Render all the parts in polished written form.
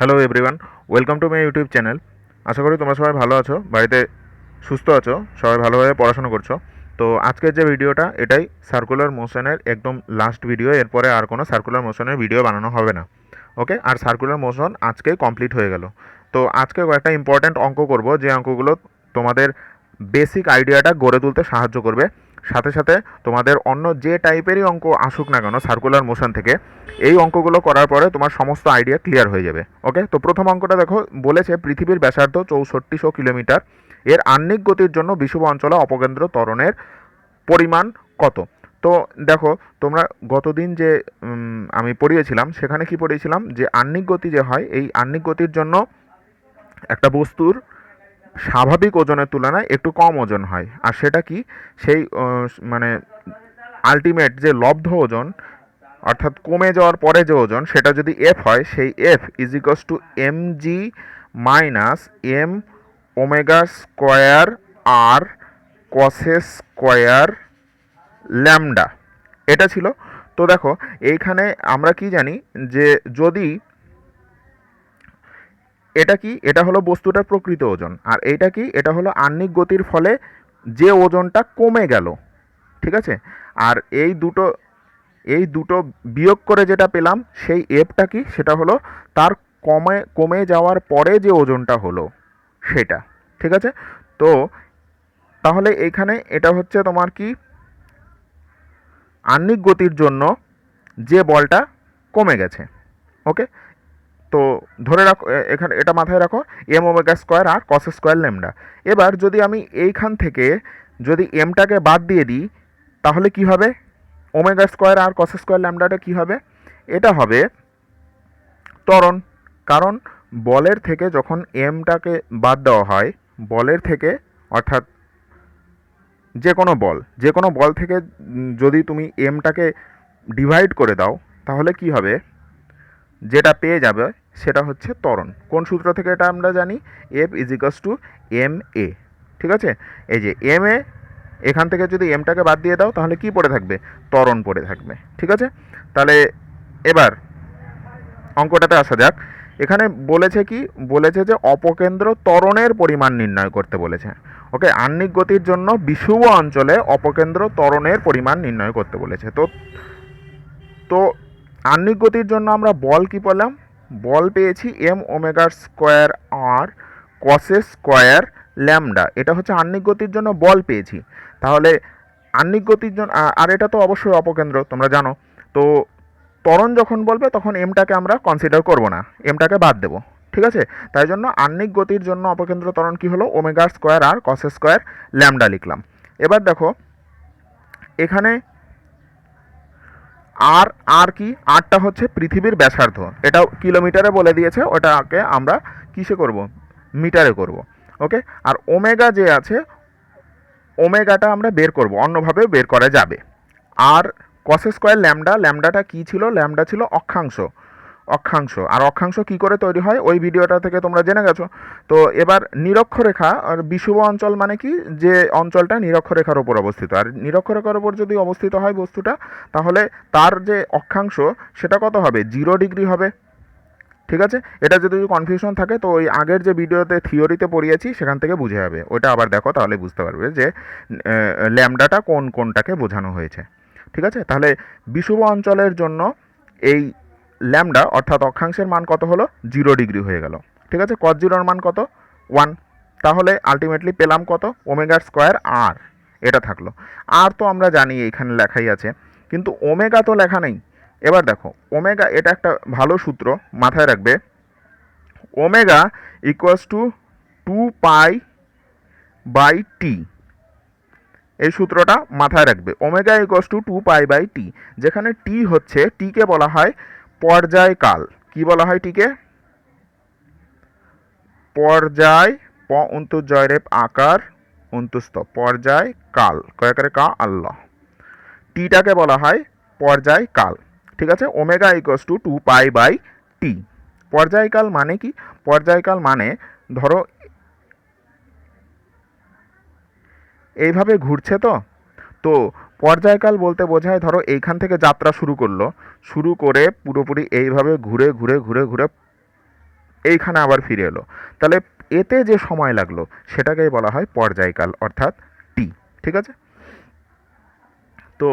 Hello everyone, welcome to my YouTube channel. আশা করি তোমরা সবাই ভালো আছো, বাড়িতে সুস্থ আছো, সবাই ভালোভাবে পড়াশোনা করছো। তো আজকের যে ভিডিওটা এটাই সার্কুলার মোশনের একদম লাস্ট ভিডিও। এরপরে আর কোনো সার্কুলার মোশনের ভিডিও বানানো হবে না। ওকে, আর সার্কুলার মোশন আজকেই কমপ্লিট হয়ে গেল। তো আজকে কয়েকটা ইম্পর্ট্যান্ট অঙ্ক করব, যে অঙ্কগুলো তোমাদের বেসিক আইডিয়াটা গড়ে তুলতে সাহায্য করবে। সাথে সাথে তোমাদের অন্য যে টাইপেরই অঙ্ক আসুক না কেন সার্কুলার মোশন থেকে, এই অঙ্কগুলো করার পরে তোমার সমস্ত আইডিয়া ক্লিয়ার হয়ে যাবে। ওকে, তো প্রথম অঙ্কটা দেখো, বলেছে পৃথিবীর ব্যাসার্ধ 6400 কিলোমিটার, এর আহ্নিক গতির জন্য বিষুব অঞ্চলে অপকেন্দ্র ত্বরণের পরিমাণ কত? তো দেখো, তোমরা গতদিন যে আমি পড়িয়েছিলাম সেখানে কি পড়িয়েছিলাম, যে আহ্নিক গতি যে হয়, এই আহ্নিক গতির জন্য একটা বস্তুর স্বাভাবিক ওজনের তুলনায় একটু কম ওজন হয়। আর সেটা কি, সেই মানে আলটিমেট যে লব্ধ ওজন, অর্থাৎ কমে যাওয়ার পরে যে ওজন, সেটা যদি এফ হয়, সেই F is equals to M G minus M omega square R cos square lambda. এটা ছিল। তো দেখো, এইখানে আমরা কি জানি, যে যদি এটা কি, এটা হলো বস্তুটার প্রকৃত ওজন, আর এইটা কি, এটা হলো আহ্নিক গতির ফলে যে ওজনটা কমে গেল। ঠিক আছে, আর এই দুটো বিয়োগ করে যেটা পেলাম, সেই এফটা কি, সেটা হলো তার কমে কমে যাওয়ার পরে যে ওজনটা হলো সেটা। ঠিক আছে, তো তাহলে এইখানে এটা হচ্ছে তোমার কি, আহ্নিক গতির জন্য যে বলটা কমে গেছে। ওকে, তো ধরে রাখো, এখানে এটা মাথায় রাখো, M omega square R cos square lambda. এবার যদি আমি এইখান থেকে যদি এমটাকে বাদ দিয়ে দিই, তাহলে কি হবে, omega square R cos square ল্যামডাটা কী হবে, এটা হবে ত্বরণ। কারণ বলের থেকে যখন এমটাকে বাদ দেওয়া হয়, বলের থেকে, অর্থাৎ যে কোনো বল থেকে যদি তুমি এমটাকে ডিভাইড করে দাও, তাহলে কি হবে, যেটা পেয়ে যাবে সেটা হচ্ছে ত্বরণ। কোন সূত্র থেকে এটা আমরা জানি, F is equals to M A. ঠিক আছে, এই যে এম এ, এখান থেকে যদি এমটাকে বাদ দিয়ে দাও তাহলে কি পড়ে থাকবে, ত্বরণ পড়ে থাকবে। ঠিক আছে, তাহলে এবার অঙ্কটাতে আসা যাক। এখানে বলেছে কি, বলেছে যে অপকেন্দ্র ত্বরণের পরিমাণ নির্ণয় করতে বলেছে। ওকে, আহ্নিক গতির জন্য বিষুব অঞ্চলে অপকেন্দ্র ত্বরণের পরিমাণ নির্ণয় করতে বলেছে। তো তো আহ্নিক গতির জন্য আমরা বল কি পেলাম, বল পেয়েছি M omega square R cos square lambda. এটা হচ্ছে আহ্নিক গতির জন্য বল পেয়েছি। তাহলে আহ্নিক গতির জন্য, আর এটা তো অবশ্যই অপকেন্দ্র তোমরা জানো। তো ত্বরণ যখন বলবে তখন এমটাকে আমরা কনসিডার করব না, এমটাকে বাদ দেবো। ঠিক আছে, তাই জন্য আহ্নিক গতির জন্য অপকেন্দ্র ত্বরণ কি হলো, omega square R cos square lambda লিখলাম। এবার দেখো এখানে আর আর কি, আরটা হচ্ছে পৃথিবীর ব্যাসার্ধ, এটা কিলোমিটারে বলে দিয়েছে, ওটাকে আমরা কিসে করব, মিটারে করব। ওকে, আর ওমেগা যে আছে, ওমেগাটা আমরা বের করব, অন্যভাবেও বের করা যাবে। আর কস স্কোয়ার ল্যামডা, ল্যামডাটা কী ছিল, ল্যামডা ছিল অক্ষাংশ। অক্ষাংশ, আর অক্ষাংশ কি করে তৈরি হয় ওই ভিডিওটা থেকে তোমরা জেনে গেছো। তো এবার নিরক্ষরেখা আর বিষুব অঞ্চল মানে কি, যে অঞ্চলটা নিরক্ষরেখার ওপর অবস্থিত, আর নিরক্ষরেখার ওপর যদি অবস্থিত হয় বস্তুটা, তাহলে তার যে অক্ষাংশ সেটা কত হবে, 0 ডিগ্রি হবে। ঠিক আছে, এটা যদি কনফিউশন থাকে তো ওই আগের যে ভিডিওতে থিওরিতে পড়িয়েছি সেখান থেকে বুঝে যাবে, ওইটা আবার দেখো, তাহলে বুঝতে পারবে যে ল্যামডাটা কোনটাকে বোঝানো হয়েছে। ঠিক আছে, তাহলে বিষুব অঞ্চলের জন্য এই ল্যামডা অর্থাৎ অক্ষাংশের মান কত হলো, 0 ডিগ্রি হয়ে গেল। ঠিক আছে, কস জিরোর মান কত, 1। তাহলে আলটিমেটলি পেলাম কত, ওমেগার স্কোয়ার আর, এটা থাকলো। আর তো আমরা জানি এইখানে লেখাই আছে, কিন্তু ওমেগা তো লেখা নেই। এবার দেখো ওমেগা, এটা একটা ভালো সূত্র, মাথায় রাখবে, omega equals to 2 pi by T. এই সূত্রটা মাথায় রাখবে, omega equals to 2 pi by T, যেখানে টি হচ্ছে, টিকে বলা হয় পর্যায়কাল। কি বলা হয় টিকে, পর্যায়, প অন্তর জয়রেপ আকার অন্তুস্থ, পর্যায় কাল, কয়াকারে কা আল্লাহ, টিটাকে বলা হয় পর্যায়কাল। ঠিক আছে, omega equals to 2 pi by T. পর্যায়কাল মানে কি, পর্যায়কাল মানে ধরো এইভাবে ঘুরছে, তো তো পর্যায়কাল বলতে বোঝায়, ধরো এইখান থেকে যাত্রা শুরু করলো, শুরু করে পুরোপুরি এইভাবে ঘুরে ঘুরে ঘুরে ঘুরে এইখানে আবার ফিরে এলো। তাহলে এতে যে সময় লাগলো সেটাকেই বলা হয় পর্যায়কাল, অর্থাৎ টি। ঠিক আছে? তো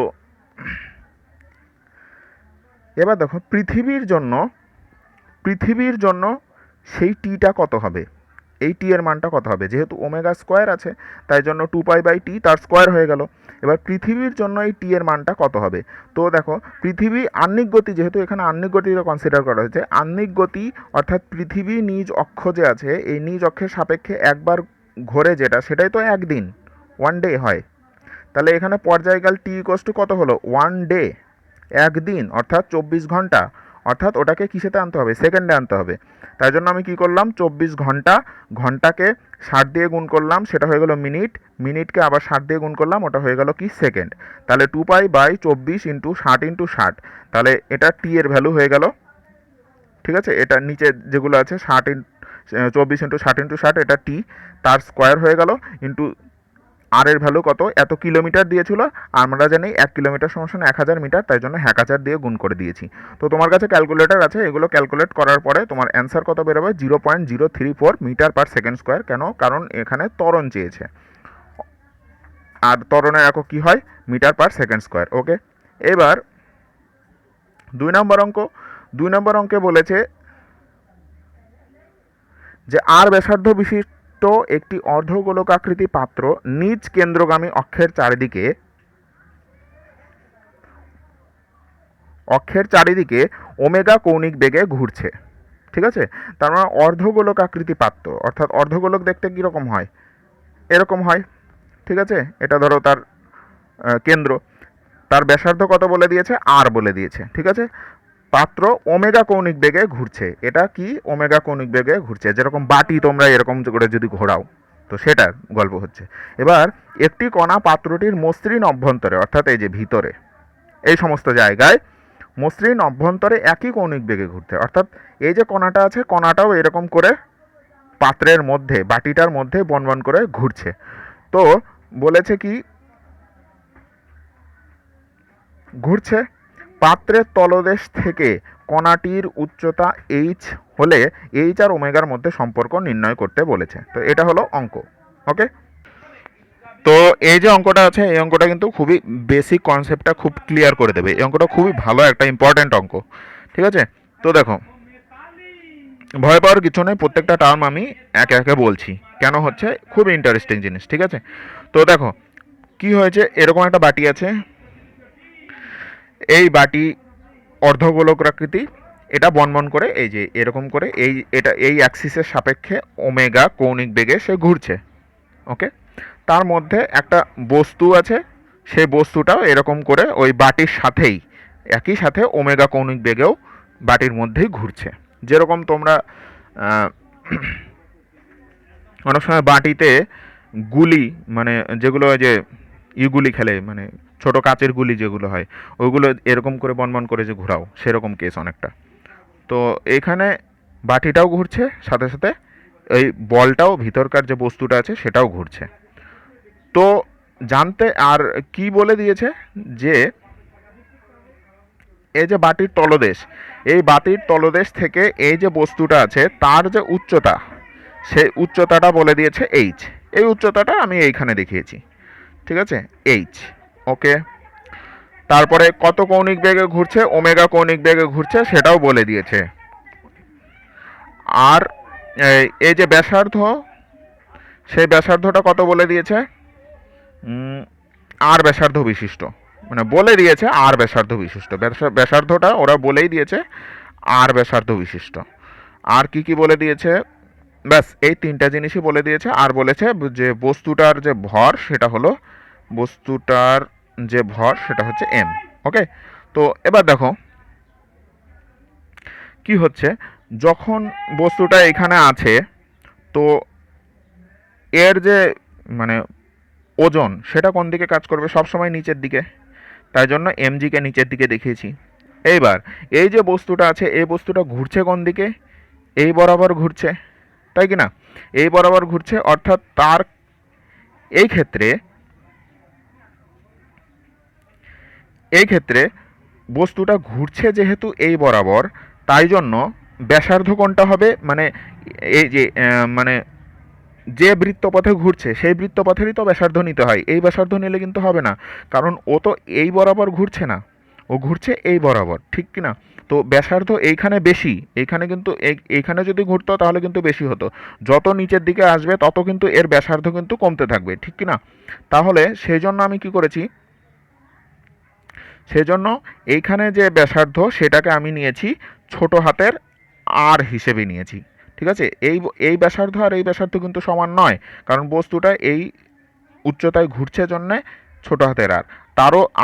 এবার দেখো পৃথিবীর জন্য সেই টিটা কত হবে, এই টি এর মানটা কত হবে। যেহেতু ওমেগা স্কোয়ার আছে তাই জন্য 2π/t তার স্কোয়ার হয়ে গেল। এবার পৃথিবীর জন্য এই টি এর মানটা কত হবে। তো দেখো পৃথিবী আহ্নিক গতি, যেহেতু এখানে আহ্নিক গতিটা কনসিডার করা হয়েছে, আহ্নিক গতি অর্থাৎ পৃথিবী নিজ অক্ষ যে আছে এই নিজ অক্ষের সাপেক্ষে একবার ঘোরে যেটা, সেটাই তো একদিন, 1 ডে হয়। তাহলে এখানে পর্যায়কাল টি ইকোয়াস টু কত হলো, 1 ডে, একদিন, অর্থাৎ 24 ঘন্টা। অর্থাৎ ওটাকে কিসেতে আনতে হবে, সেকেন্ডে আনতে হবে। তাই জন্য আমি কি করলাম, 24 ঘন্টা, ঘন্টাকে 60 দিয়ে গুণ করলাম, সেটা হয়ে গেল মিনিট, মিনিটকে আবার 60 দিয়ে গুণ করলাম, ওটা হয়ে গেল কি, সেকেন্ড। তাহলে 2π/24 ইন্টু 60 তাহলে এটা টি এর ভ্যালু হয়ে গেল। ঠিক আছে? এটা নিচে যেগুলো আছে 24 ইন্টু 60 এটা টি, তার স্কোয়ার হয়ে গেল, ইন্টু আর এর ভ্যালু কত, এত কিলোমিটার দিয়েছিল, আমরা জানি 1 কিলোমিটার সমান 1000 মিটার, তাই জন্য 1000 দিয়ে গুণ করে দিয়েছি। তো তোমার কাছে ক্যালকুলেটর আছে, এগুলো ক্যালকুলেট করার পরে তোমার অ্যান্সার কত বেরোবে, 0.034 মিটার পার সেকেন্ড স্কোয়ার। কেন, কারণ এখানে ত্বরণ চেয়েছে, আর ত্বরণের একক কী হয়, মিটার পার সেকেন্ড স্কোয়ার। ওকে, এবার 2 নম্বর অঙ্কে বলেছে যে আর ব্যাসার্ধ বিশিষ্ট একটি অর্ধগোলকাকৃতি পাত্র নিজ কেন্দ্রগামী অক্ষের চারিদিকে ওমেগা কৌণিক বেগে ঘুরছে। ঠিক আছে? তার মানে অর্ধগোলকাকৃতি পাত্র, অর্থাৎ অর্ধগোলক দেখতে কীরকম হয়, এরকম হয়। ঠিক আছে? এটা ধরো তার কেন্দ্র, তার ব্যাসার্ধ কত বলে দিয়েছে, আর বলে দিয়েছে। ঠিক আছে? পাত্র ওমেগা কৌণিক বেগে ঘুরছে। এটা কি, ওমেগা কৌণিক বেগে ঘুরছে, যেরকম বাটি তোমরা এরকম করে যদি ঘোরাও, তো সেটার গল্প হচ্ছে। এবার একটি কণা পাত্রটির মসৃণ অভ্যন্তরে, অর্থাৎ এই যে ভিতরে, এই সমস্ত জায়গায় মসৃণ অভ্যন্তরে একই কৌণিক বেগে ঘুরতে, অর্থাৎ এই যে কণাটা আছে, কণাটাও এরকম করে পাত্রের মধ্যে, বাটিটার মধ্যে বনবন করে ঘুরছে। তো বলেছে কি, ঘুরছে পাত্রের তলদেশ থেকে কণাটির উচ্চতা এইচ হলে এইচ আর ওমেগার মধ্যে সম্পর্ক নির্ণয় করতে বলেছে। তো এটা হলো অঙ্ক। ওকে, তো এই যে অঙ্কটা আছে, এই অঙ্কটা কিন্তু খুবই বেসিক কনসেপ্টটা খুব ক্লিয়ার করে দেবে। এই অঙ্কটা খুবই ভালো একটা ইম্পর্ট্যান্ট অঙ্ক। ঠিক আছে? তো দেখো, ভয় পাওয়ার কিছু নেই, প্রত্যেকটা টার্ম আমি একে একে বলছি, কেন হচ্ছে খুব ইন্টারেস্টিং জিনিস। ঠিক আছে? তো দেখো কি হয়েছে, এরকম একটা বাটি আছে, এই বাটি অর্ধগোলকাকৃতি, এটা বনবন করে এই যে এরকম করে এই অ্যাক্সিসের সাপেক্ষে ওমেগা কৌণিক বেগে সে ঘুরছে। ওকে, তার মধ্যে একটা বস্তু আছে, সেই বস্তুটাও এরকম করে ওই বাটির সাথেই একই সাথে ওমেগা কৌণিক বেগেও বাটির মধ্যেই ঘুরছে। যেরকম তোমরা অনেক সময় বাটিতে গুলি, মানে যেগুলো যে ইগুলি খেলে, মানে ছোট কাচের গুলি যেগুলো হয়, ওইগুলো এরকম করে বনবন করে যে ঘোরাও, সেরকম কেস অনেকটা। তো এখানে বাটিটাও ঘুরছে, সাথে সাথে এই বলটাও, ভিতরকার যে বস্তুটা আছে সেটাও ঘুরছে। তো জানতে আর কি বলে দিয়েছে, যে এই যে বাটির তলদেশ, এই বাটির তলদেশ থেকে এই যে বস্তুটা আছে তার যে উচ্চতা, সেই উচ্চতাটা বলে দিয়েছে এইচ। এই উচ্চতাটা আমি এইখানে দেখিয়েছি। ঠিক আছে? এইচ। ওকে, তারপরে কত কৌণিক বেগে ঘুরছে, ওমেগা কৌণিক বেগে ঘুরছে, সেটাও বলে দিয়েছে। আর এই যে ব্যাসার্ধ, সেই ব্যাসার্ধটা কত বলে দিয়েছে, আর ব্যাসার্ধ বিশিষ্ট, মানে বলে দিয়েছে আর ব্যাসার্ধ বিশিষ্ট, ব্যাসার্ধটা ওরা বলেই দিয়েছে আর ব্যাসার্ধ বিশিষ্ট। আর কি কি বলে দিয়েছে, ব্যাস এই তিনটা জিনিসই বলে দিয়েছে। আর বলেছে যে বস্তুটার যে ভর সেটা হচ্ছে এম। ওকে, তো এবার দেখো কি হচ্ছে, যখন বস্তুটা এখানে আছে, তো এর যে মানে ওজন, সেটা কোন দিকে কাজ করবে, সবসময় নিচের দিকে, তাই জন্য এমজিকে নিচের দিকে দেখিয়েছি। এইবার এই যে বস্তুটা আছে, এই বস্তুটা ঘুরছে কোন দিকে, এই বরাবর ঘুরছে, তাই কি না, এই বরাবর ঘুরছে, অর্থাৎ তার এই ক্ষেত্রে বস্তুটা ঘুরছে যেহেতু এই বরাবর, তাই জন্য ব্যাসার্ধ কোনটা হবে, মানে এই যে মানে যে বৃত্তপথে ঘুরছে সেই বৃত্তপথেরই তো ব্যাসার্ধ নিতে হয়, এই ব্যাসার্ধ নিলে কিন্তু হবে না, কারণ ও তো এই বরাবর ঘুরছে না, ও ঘুরছে এই বরাবর, ঠিক কি না? তো ব্যাসার্ধ এইখানে বেশি, এইখানে কিন্তু এইখানে যদি ঘুরতো তাহলে কিন্তু বেশি হতো, যত নিচের দিকে আসবে তত কিন্তু এর ব্যাসার্ধ কিন্তু কমতে থাকবে, ঠিক কি না? তাহলে সেই জন্য আমি কি করেছি, সেজন্য এইখানে যে ব্যাসার্ধ সেটাকে আমি নিয়েছি ছোট হাতের আর হিসেবে নিয়েছি, ঠিক আছে? এই ব্যাসার্ধ আর এই ব্যাসার্ধ কিন্তু সমান নয়, কারণ বস্তুটা এই উচ্চতায় ঘুরছে জন্যে ছোট হাতের আর,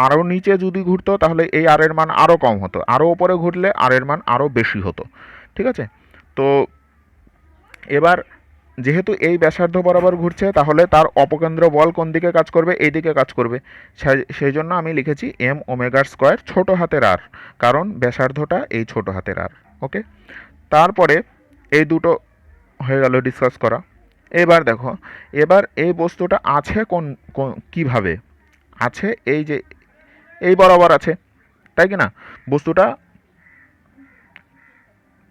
আরও নিচে যদি ঘুরতো তাহলে এই আর এর মান আরও কম হতো, আরও ওপরে ঘুরলে আর এর মান আরও বেশি হতো, ঠিক আছে? তো এবার যেহেতু এই ব্যাসার্ধ বরাবর ঘুরছে তাহলে তার অপকেন্দ্র বল কোন দিকে কাজ করবে, এই দিকে কাজ করবে, সেই জন্য আমি লিখেছি এম ওমেগার স্কোয়ার ছোট হাতের আর, কারণ ব্যাসার্ধটা এই ছোট হাতের আর। ওকে, তারপরে এই দুটো হয়ে গেল ডিসকাস করা। এবার দেখো, এবার এই বস্তুটা আছে কিভাবে আছে, এই যে এই বরাবর আছে, তাই কি না? বস্তুটা,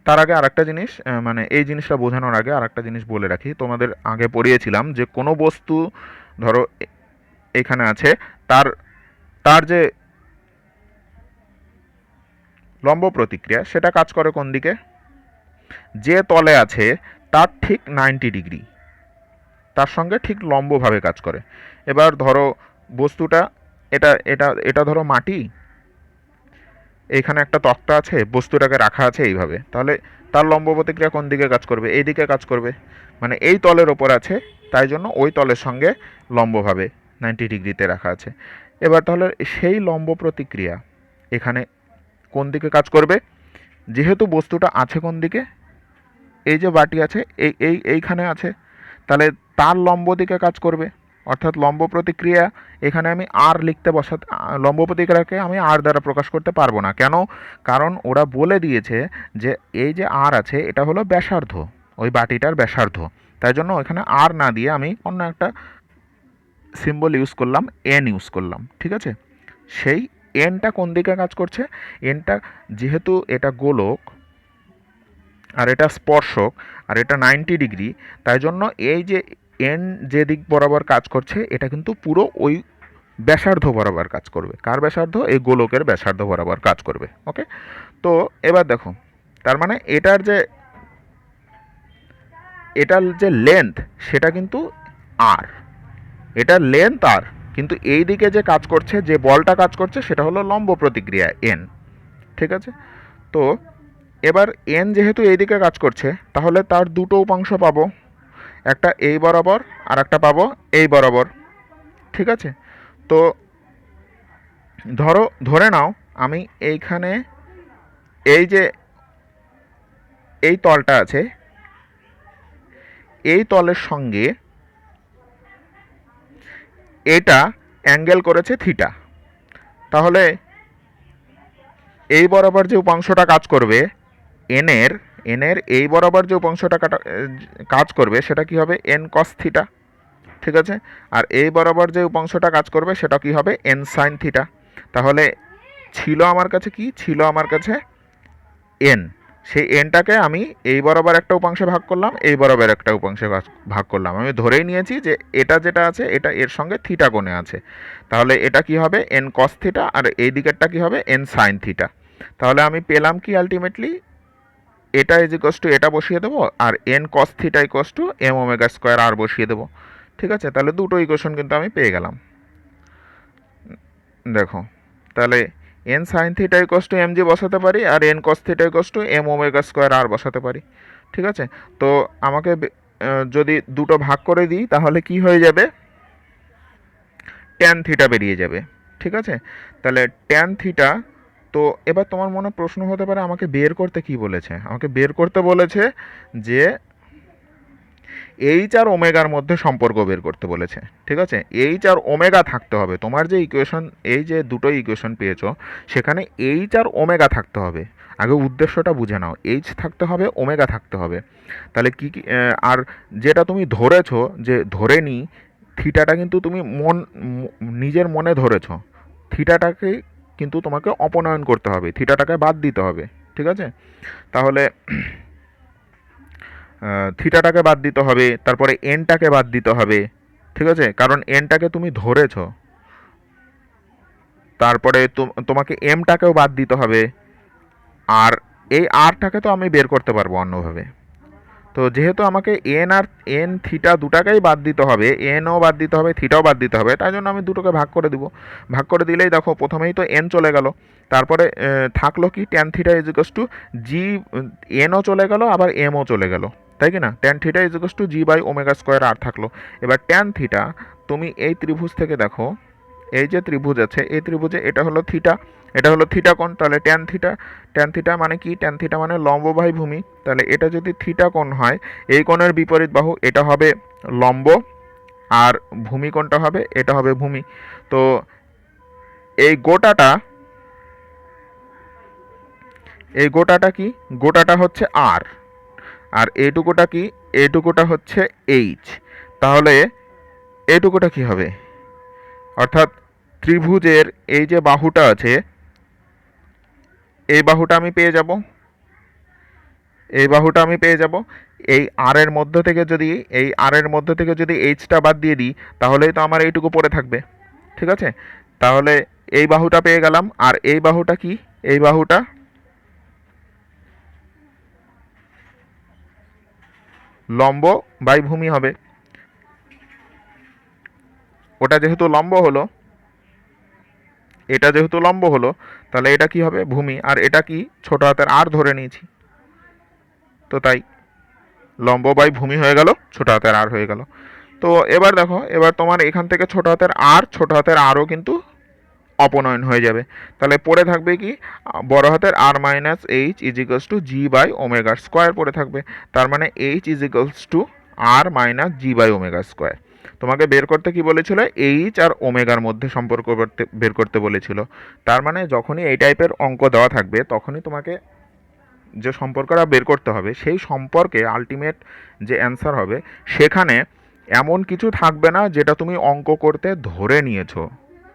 তার আগে আরেকটা জিনিস, মানে এই জিনিসটা বোঝানোর আগে আরেকটা জিনিস বলে রাখি, তোমাদের আগে পড়িয়েছিলাম যে কোনো বস্তু ধরো এখানে আছে, তার তার যে লম্ব প্রতিক্রিয়া সেটা কাজ করে কোন দিকে, যে তলে আছে তার ঠিক 90 ডিগ্রি, তার সঙ্গে ঠিক লম্বভাবে কাজ করে। এবার ধরো বস্তুটা, এটা এটা এটা ধরো মাটি, এইখানে একটা তক্তা আছে, বস্তুটাকে রাখা আছে এইভাবে, তাহলে তার লম্ব প্রতিক্রিয়া কোন দিকে কাজ করবে, এই দিকে কাজ করবে, মানে এই তলের ওপর আছে, তাই জন্য ওই তলের সঙ্গে লম্বভাবে 90 ডিগ্রিতে রাখা আছে। এবার তাহলে সেই লম্ব প্রতিক্রিয়া এখানে কোন দিকে কাজ করবে, যেহেতু বস্তুটা আছে কোন দিকে, এই যে বাটি আছে এইখানে আছে, তাহলে তার লম্ব দিকে কাজ করবে, অর্থাৎ লম্ব প্রতিক্রিয়া এখানে আমি আর লিখতে বসাতে, লম্ব প্রতিক্রিয়াকে আমি আর দ্বারা প্রকাশ করতে পারবো না, কেন? কারণ ওরা বলে দিয়েছে যে এই যে আর আছে এটা হলো ব্যাসার্ধ, ওই বাটিটার ব্যাসার্ধ, তাই জন্য ওইখানে আর না দিয়ে আমি অন্য একটা সিম্বল ইউজ করলাম, এন ইউজ করলাম, ঠিক আছে? সেই এনটা কোন দিকে কাজ করছে, এনটা যেহেতু এটা গোলক আর এটা স্পর্শক আর এটা 90 ডিগ্রি, তাই জন্য এই যে এন যে দিক বরাবর কাজ করছে এটা কিন্তু পুরো ওই ব্যাসার্ধ বরাবর কাজ করবে, কার ব্যাসার্ধ, এই গোলকের ব্যাসার্ধ বরাবর কাজ করবে। ওকে, তো এবার দেখো, তার মানে এটার যে লেন্থ সেটা কিন্তু আর, এটার লেন্থ আর, কিন্তু এই দিকে যে কাজ করছে, যে বলটা কাজ করছে সেটা হলো লম্ব প্রতিক্রিয়া এন, ঠিক আছে? তো এবার এন যেহেতু এই দিকে কাজ করছে তাহলে তার দুটো উপাংশ পাবো, একটা এই বরাবর আর একটা পাবো এই বরাবর, ঠিক আছে? তো ধরে নাও আমি এইখানে এই যে এই তলটা আছে, এই তলের সঙ্গে এটা অ্যাঙ্গেল করেছে থিটা, তাহলে এই বরাবর যে উপাংশটা কাজ করবে এনের এনের এই বরাবর যে উপাংশটা কাজ করবে সেটা কি হবে, এন কস থিটা, ঠিক আছে? আর এই বরাবর যে উপাংশটা কাজ করবে সেটা কি হবে, এন সাইন থিটা। তাহলে ছিল আমার কাছে এন, সেই এনটাকে আমি এই বরাবর একটা উপাংশে ভাগ করলাম, এই বরাবর একটা উপাংশে ভাগ করলাম, আমি ধরেই নিয়েছি যে এটা যেটা আছে এটা এর সঙ্গে থিটা কোণে আছে, তাহলে এটা কি হবে, এন কস থিটা, আর এই দিকেরটা কি হবে, এন সাইন থিটা। তাহলে আমি পেলাম কি আলটিমেটলি, এটা ইজ ইকোয়াস টু এটা বসিয়ে দেবো, আর N cos theta equals to M omega square R বসিয়ে দেবো, ঠিক আছে? তাহলে দুটো ইকুয়েশন কিন্তু আমি পেয়ে গেলাম। দেখো, তাহলে N sine theta equals to M G বসাতে পারি, আর N cos theta equals to M omega square R বসাতে পারি, ঠিক আছে? তো আমাকে যদি দুটো ভাগ করে দিই তাহলে কি হয়ে যাবে, ট্যান থিটা বেরিয়ে যাবে, ঠিক আছে? তাহলে ট্যান থিটা, তো এবার তোমার মনে প্রশ্ন হতে পারে আমাকে বের করতে কি বলেছে, আমাকে বের করতে বলেছে যে এইচ আর ওমেগার মধ্যে সম্পর্ক বের করতে বলেছে, ঠিক আছে? এইচ আর ওমেগা থাকতে হবে, তোমার যে ইকুয়েশন, এই যে দুটো ইকুয়েশন পেয়েছো সেখানে এইচ আর ওমেগা থাকতে হবে, আগে উদ্দেশ্যটা বুঝে নাও, এইচ থাকতে হবে, ওমেগা থাকতে হবে, তাহলে কি কি আর যেটা তুমি ধরেছো, যে ধরে নিই থিটাটা কিন্তু তুমি নিজের মনে ধরেছো, থিটাটাকে কিন্তু তোমাকে অপনয়ন করতে হবে, থিটাটাকে বাদ দিতে হবে, ঠিক আছে? তাহলে থিটাটাকে বাদ দিতে হবে, তারপরে এনটাকে বাদ দিতে হবে, ঠিক আছে, কারণ এনটাকে তুমি ধরেছ। তারপরে তোমাকে এমটাকেও বাদ দিতে হবে, আর এই আরটাকে তো আমি বের করতে পারবো অন্যভাবে। তো যেহেতু আমাকে এন আর এন থিটা দুটাকেই বাদ দিতে হবে, এনও বাদ দিতে হবে, থিটাও বাদ দিতে হবে, তাই জন্য আমি দুটোকে ভাগ করে দিব। ভাগ করে দিলেই দেখো প্রথমেই তো এন চলে গেল, তারপরে থাকলো কি ট্যান থিটা ইজিকস টু জি, এনও চলে গেল আবার এমও চলে গেল, তাই কি না? ট্যান থিটা ইজিকস to G by omega square R থাকলো। এবার ট্যান থিটা তুমি এই ত্রিভুজ থেকে দেখো, এই যে ত্রিভুজ আছে এই ত্রিভুজে এটা হলো থিটা, এটা হলো থিটা কোণ, তাহলে ট্যান থিটা, ট্যান থিটা মানে কি? ট্যান থিটা মানে লম্ব বাই ভূমি, তাহলে এটা যদি থিটা কোণ হয় এই কোণের বিপরীত বাহু এটা হবে লম্ব, আর ভূমি কোণটা হবে এটা হবে ভূমি। তো এই গোটাটা, এই গোটাটা কি? গোটাটা হচ্ছে আর, আর এইটুকুটা কি? এইটুকুটা হচ্ছে এইচ। তাহলে এইটুকুটা কি হবে? অর্থাৎ ত্রিভুজের এই যে বাহুটা আছে এই বাহুটা আমি পেয়ে যাব, এই বাহুটা আমি পেয়ে যাব। এই আর এর মধ্য থেকে যদি, এই আর এর মধ্য থেকে যদি এইচটা বাদ দিয়ে দিই তাহলেই তো আমার এইটুকু পড়ে থাকবে, ঠিক আছে? তাহলে এই বাহুটা পেয়ে গেলাম, আর এই বাহুটা কি? এই বাহুটা লম্ব বাই ভূমি হবে। ওটা যেহেতু লম্ব হলো, এটা যেহেতু লম্ব হলো, তাহলে এটা কি হবে? ভূমি। আর এটা কি? ছোট হাতের আর ধরে নিয়েছি, তো তাই লম্ব বাই ভূমি হয়ে গেল, ছোট হাতের আর হয়ে গেল। তো এবার দেখো, এবার তোমার এখান থেকে ছোট হাতের আর, ছোট হাতের আরও কিন্তু অপনয়ন হয়ে যাবে। তাহলে পড়ে থাকবে কি? বড় হাতের R minus H equals to G by omega square পড়ে থাকবে। তার মানে H equals to R minus G by omega square. তোমাকে বের করতে কি বলেছিল? এইচ আর ওমেগার মধ্যে সম্পর্ক বের করতে বলেছিল। তার মানে যখনই এই টাইপের অঙ্ক দেওয়া থাকবে তখনই তোমাকে যে সম্পর্কটা বের করতে হবে, সেই সম্পর্কে আলটিমেট যে অ্যান্সার হবে সেখানে এমন কিছু থাকবে না যেটা তুমি অঙ্ক করতে ধরে নিয়েছো।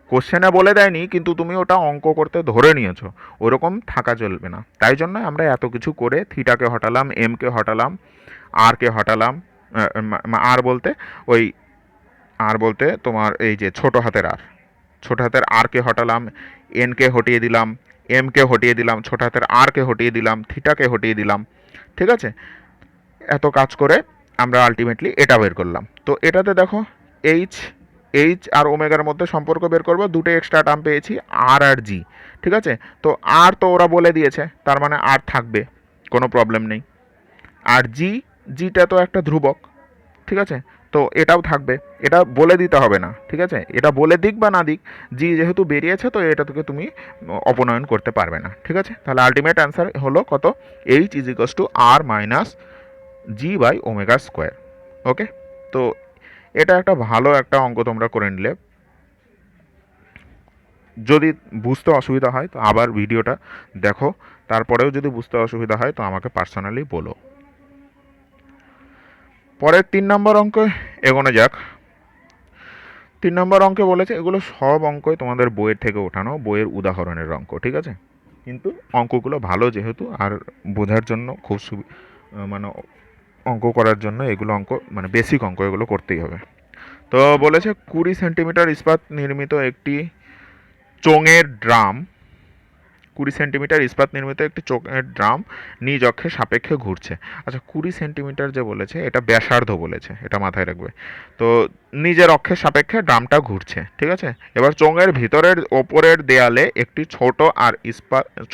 কোশ্চেনে বলে দেয়নি কিন্তু তুমি ওটা অঙ্ক করতে ধরে নিয়েছো, ওরকম থাকা চলবে না। তাই জন্য আমরা এত কিছু করে থিটাকে হটালাম, এমকে হটালাম, আরকে হটালাম, আর বলতে ওই, আর বলতে তোমার এই যে ছোট হাতের আর, ছোট হাতের আরকে হটালাম, এনকে হটিয়ে দিলাম, এমকে হটিয়ে দিলাম, ছোট হাতের আরকে হটিয়ে দিলাম, থিটাকে হটিয়ে দিলাম, ঠিক আছে? এত কাজ করে আমরা আলটিমেটলি এটা বের করলাম। তো এটাতে দেখো এইচ, এইচ আর ওমেগার মধ্যে সম্পর্ক বের করবো, দুটো এক্সট্রা টার্ম পেয়েছি আর আর জি, ঠিক আছে? তো আর তো ওরা বলে দিয়েছে, তার মানে আর থাকবে, কোনো প্রবলেম নেই। আর জি, জিটা তো একটা ধ্রুবক, ঠিক আছে? তো এটাও থাকবে, এটা বলে দিতে হবে না, ঠিক আছে? এটা বলে দিক বা না দিক, জি যেহেতু বেরিয়েছে তো এটা থেকে তুমি অপনয়ন করতে পারবে না, ঠিক আছে? তাহলে আলটিমেট অ্যান্সার হলো কত? এইচ ইজিকস to R minus G by omega square. Okay, তো এটা একটা ভালো একটা অঙ্ক তোমরা করে নিলে। যদি বুঝতে অসুবিধা হয় তো আবার ভিডিওটা দেখো, তারপরেও যদি বুঝতে অসুবিধা হয় তো আমাকে পার্সোনালি বলো। পরের 3 নম্বর অঙ্কে এগোনো যাক। 3 নম্বর অঙ্কে বলেছে, এগুলো সব অঙ্কই তোমাদের বইয়ের থেকে ওঠানো, বইয়ের উদাহরণের অঙ্ক, ঠিক আছে? কিন্তু অঙ্কগুলো ভালো যেহেতু, আর বোঝার জন্য খুব মানে অঙ্ক করার জন্য এগুলো অঙ্ক মানে বেসিক অঙ্ক, এগুলো করতেই হবে। তো বলেছে 20 সেন্টিমিটার ইস্পাত নির্মিত একটি চোঙের ড্রাম, 20 সেন্টিমিটার ইস্পাত নির্মিত একটি চোঙের ড্রাম নিজ অক্ষের সাপেক্ষে ঘুরছে। আচ্ছা, 20 সেন্টিমিটার যে বলেছে এটা ব্যাসার্ধ বলেছে, এটা মাথায় রাখবে। তো নিজের অক্ষের সাপেক্ষে ড্রামটা ঘুরছে, ঠিক আছে? এবার চোঙের ভিতরের ওপরের দেয়ালে একটি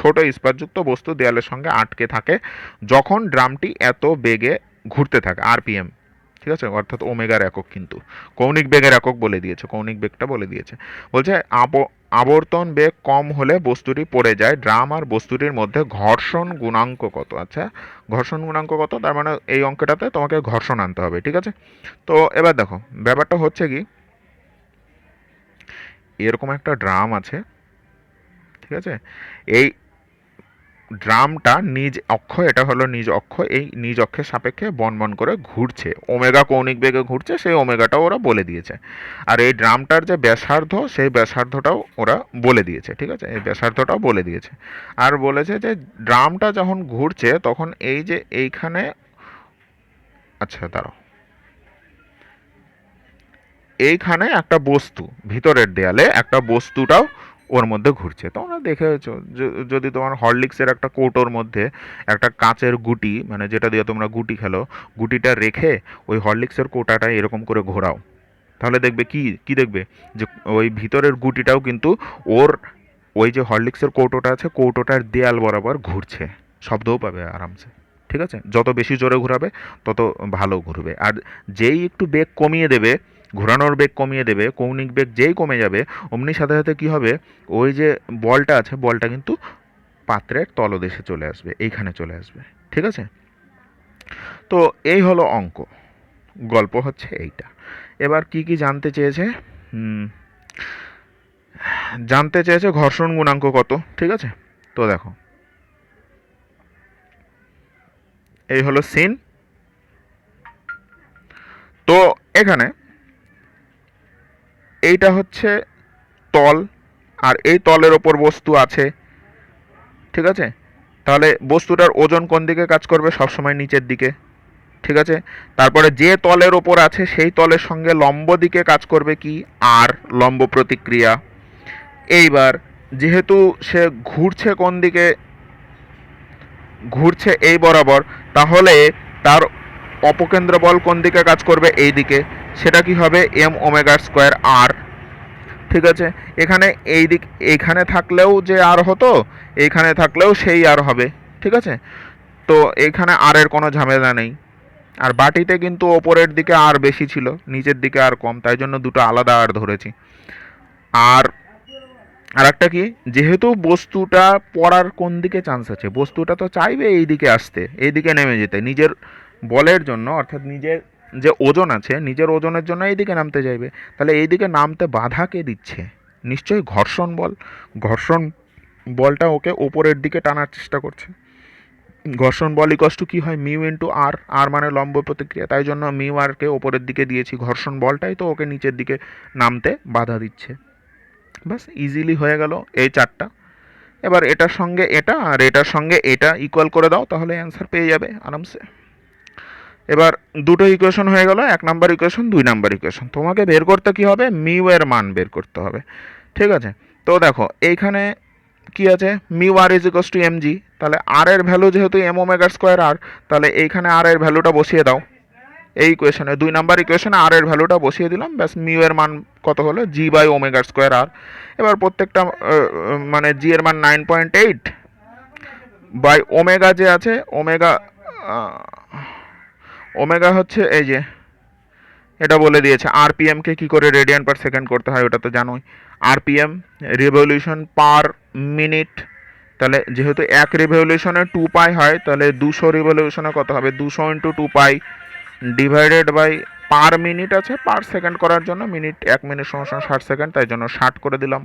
ছোট ইস্পাতযুক্ত বস্তু দেয়ালের সঙ্গে আটকে থাকে যখন ড্রামটি এত বেগে ঘুরতে থাকে, আরপিএম, ঠিক আছে? অর্থাৎ ওমেগার একক, কিন্তু কৌণিক বেগের একক বলে দিয়েছে, কৌণিক বেগটা বলে দিয়েছে। বলছে আবর্তন বেগ কম হলে বস্তুটি পড়ে যায়, ড্রাম আর বস্তুটির মধ্যে ঘর্ষণ গুণাঙ্ক কত? আচ্ছা, ঘর্ষণ গুণাঙ্ক কত? তার মানে এই অঙ্কটাতে তোমাকে ঘর্ষণ আনতে হবে, ঠিক আছে? তো এবার দেখো ব্যাপারটা হচ্ছে কি, এরকম একটা ড্রাম আছে, ঠিক আছে? এই ড্রামটা নিজ অক্ষ, এটা হলো নিজ অক্ষ, এই নিজ অক্ষের সাপেক্ষে বন বন করে ঘুরছে, ওমেগা কৌণিক বেগে ঘুরছে, সেই ওমেগাটাও ওরা বলে দিয়েছে। আর এই ড্রামটার যে ব্যাসার্ধ, সেই ব্যাসার্ধটাও ওরা বলে দিয়েছে, ঠিক আছে, এই ব্যাসার্ধটাও বলে দিয়েছে। আর বলেছে যে ড্রামটা যখন ঘুরছে তখন এই যে এইখানে, আচ্ছা দাঁড়াও, এইখানে একটা বস্তু, ভিতরের দেয়ালে একটা বস্তুটাও ওর মধ্যে ঘুরছে। তোমরা দেখেছো, যদি তোমার হরলিক্সের একটা কৌটোর মধ্যে একটা কাচের গুটি, মানে যেটা দিয়ে তোমরা গুটি খেলো, গুটিটা রেখে ওই হরলিক্সের কৌটাটা এরকম করে ঘোরাও, তাহলে দেখবে কি কি দেখবে, যে ওই ভিতরের গুটিটাও কিন্তু ওর ওই যে হরলিক্সের কৌটোটা আছে, কৌটোটার দেয়াল বরাবর ঘুরছে, শব্দও পাবে আরামসে। ঠিক আছে, যত বেশি জোরে ঘোরাবে তত ভালো ঘুরবে। আর যেই একটু বেগ কমিয়ে দেবে, ঘোরানোর বেগ কমিয়ে দেবে, কৌণিক বেগ যেই কমে যাবে, অমনি সাথে সাথে কী হবে, ওই যে বলটা আছে, বলটা কিন্তু পাত্রের তলদেশে চলে আসবে, এইখানে চলে আসবে। ঠিক আছে, তো এই হলো অঙ্ক, গল্প হচ্ছে এইটা। এবার কি কি জানতে চেয়েছে, জানতে চেয়েছে ঘর্ষণ গুণাঙ্ক কত। ঠিক আছে, তো দেখো, এই হলো সিন। তো এখানে এইটা হচ্ছে তল, আর এই তলের ওপর বস্তু আছে। ঠিক আছে, তাহলে বস্তুটার ওজন কোন দিকে কাজ করবে, সবসময় নিচের দিকে। ঠিক আছে, তারপরে যে তলের ওপর আছে সেই তলের সঙ্গে লম্ব দিকে কাজ করবে কি, আর লম্ব প্রতিক্রিয়া। এইবার যেহেতু সে ঘুরছে কোন দিকে, ঘুরছে এই বরাবর, তাহলে তার অপকেন্দ্র বল কোন দিকে কাজ করবে, এই দিকে, সেটা কি হবে এম ওমেগা স্কোয়ার আর। ঠিক আছে, এখানে এই দিক, এইখানে থাকলেও যে আর হতো, এইখানে থাকলেও সেই আর হবে। ঠিক আছে, তো এখানে আর এর কোনো ঝামেলা নেই। আর বাটিতে কিন্তু ওপরের দিকে আর বেশি ছিল, নিচের দিকে আর কম, তাই জন্য দুটো আলাদা আর ধরেছি। আর আর একটা কি, যেহেতু বস্তুটা পড়ার কোন দিকে চান্স আছে, বস্তুটা তো চাইবে এই দিকে আসতে, এই দিকে নেমে যেতে, নিজের বলের জন্য, অর্থাৎ নিজের যে ওজন আছে, নিজের ওজনের জন্য এই দিকে নামতে চাইবে। তাহলে এই দিকে নামতে বাধা কে দিচ্ছে, নিশ্চয়ই ঘর্ষণ বল। ঘর্ষণ বলটা ওকে ওপরের দিকে টানার চেষ্টা করছে। ঘর্ষণ বল ইকস টু কী হয়, মিউ ইন্টু আর, আর মানে লম্ব প্রতিক্রিয়া, তাই জন্য মিউ আরকে ওপরের দিকে দিয়েছি, ঘর্ষণ বলটাই তো ওকে নিচের দিকে নামতে বাধা দিচ্ছে। বাস ইজিলি হয়ে গেল এই চারটা। এবার এটার সঙ্গে এটা আর এটার সঙ্গে এটা ইকুয়াল করে দাও, তাহলে অ্যান্সার পেয়ে যাবে আরামসে। এবার দুটো ইকুয়েশন হয়ে গেল, 1 নাম্বার ইকুয়েশন, 2 নাম্বার ইকুয়েশন। তোমাকে বের করতে কি হবে, মিউ এর মান বের করতে হবে। ঠিক আছে, তো দেখো এইখানে কি আছে, mu R is equals to M G, তাহলে আর এর ভ্যালু যেহেতু এম ওমেগা স্কোয়ার আর, তাহলে এইখানে আর এর ভ্যালুটা বসিয়ে দাও। এই ইকুয়েশনে 2 নাম্বার ইকুয়েশনে আর এর ভ্যালুটা বসিয়ে দিলাম, ব্যাস মিউ এর মান কত হলো, জি বাই ওমেগা স্কোয়ার আর। এবার প্রত্যেকটা মানে জি এর মান 9.8 বাই ওমেগা যে আছে, ওমেগা, ওমেগা হচ্ছে এই যে এটা বলে দিয়েছে, আরপিএমকে কী করে রেডিয়ান পার সেকেন্ড করতে হয় ওটা তো জানোই। আরপিএম রিভলিউশন পার মিনিট, তাহলে যেহেতু এক রিভলিউশনে 2 পাই হয়, তাহলে 200 রিভলিউশনে কত হবে, 200 into 2 pi divided by per minute আছে, পার সেকেন্ড করার জন্য মিনিট, 1 মিনিট সমান 60 সেকেন্ড, তাই জন্য 60 করে দিলাম।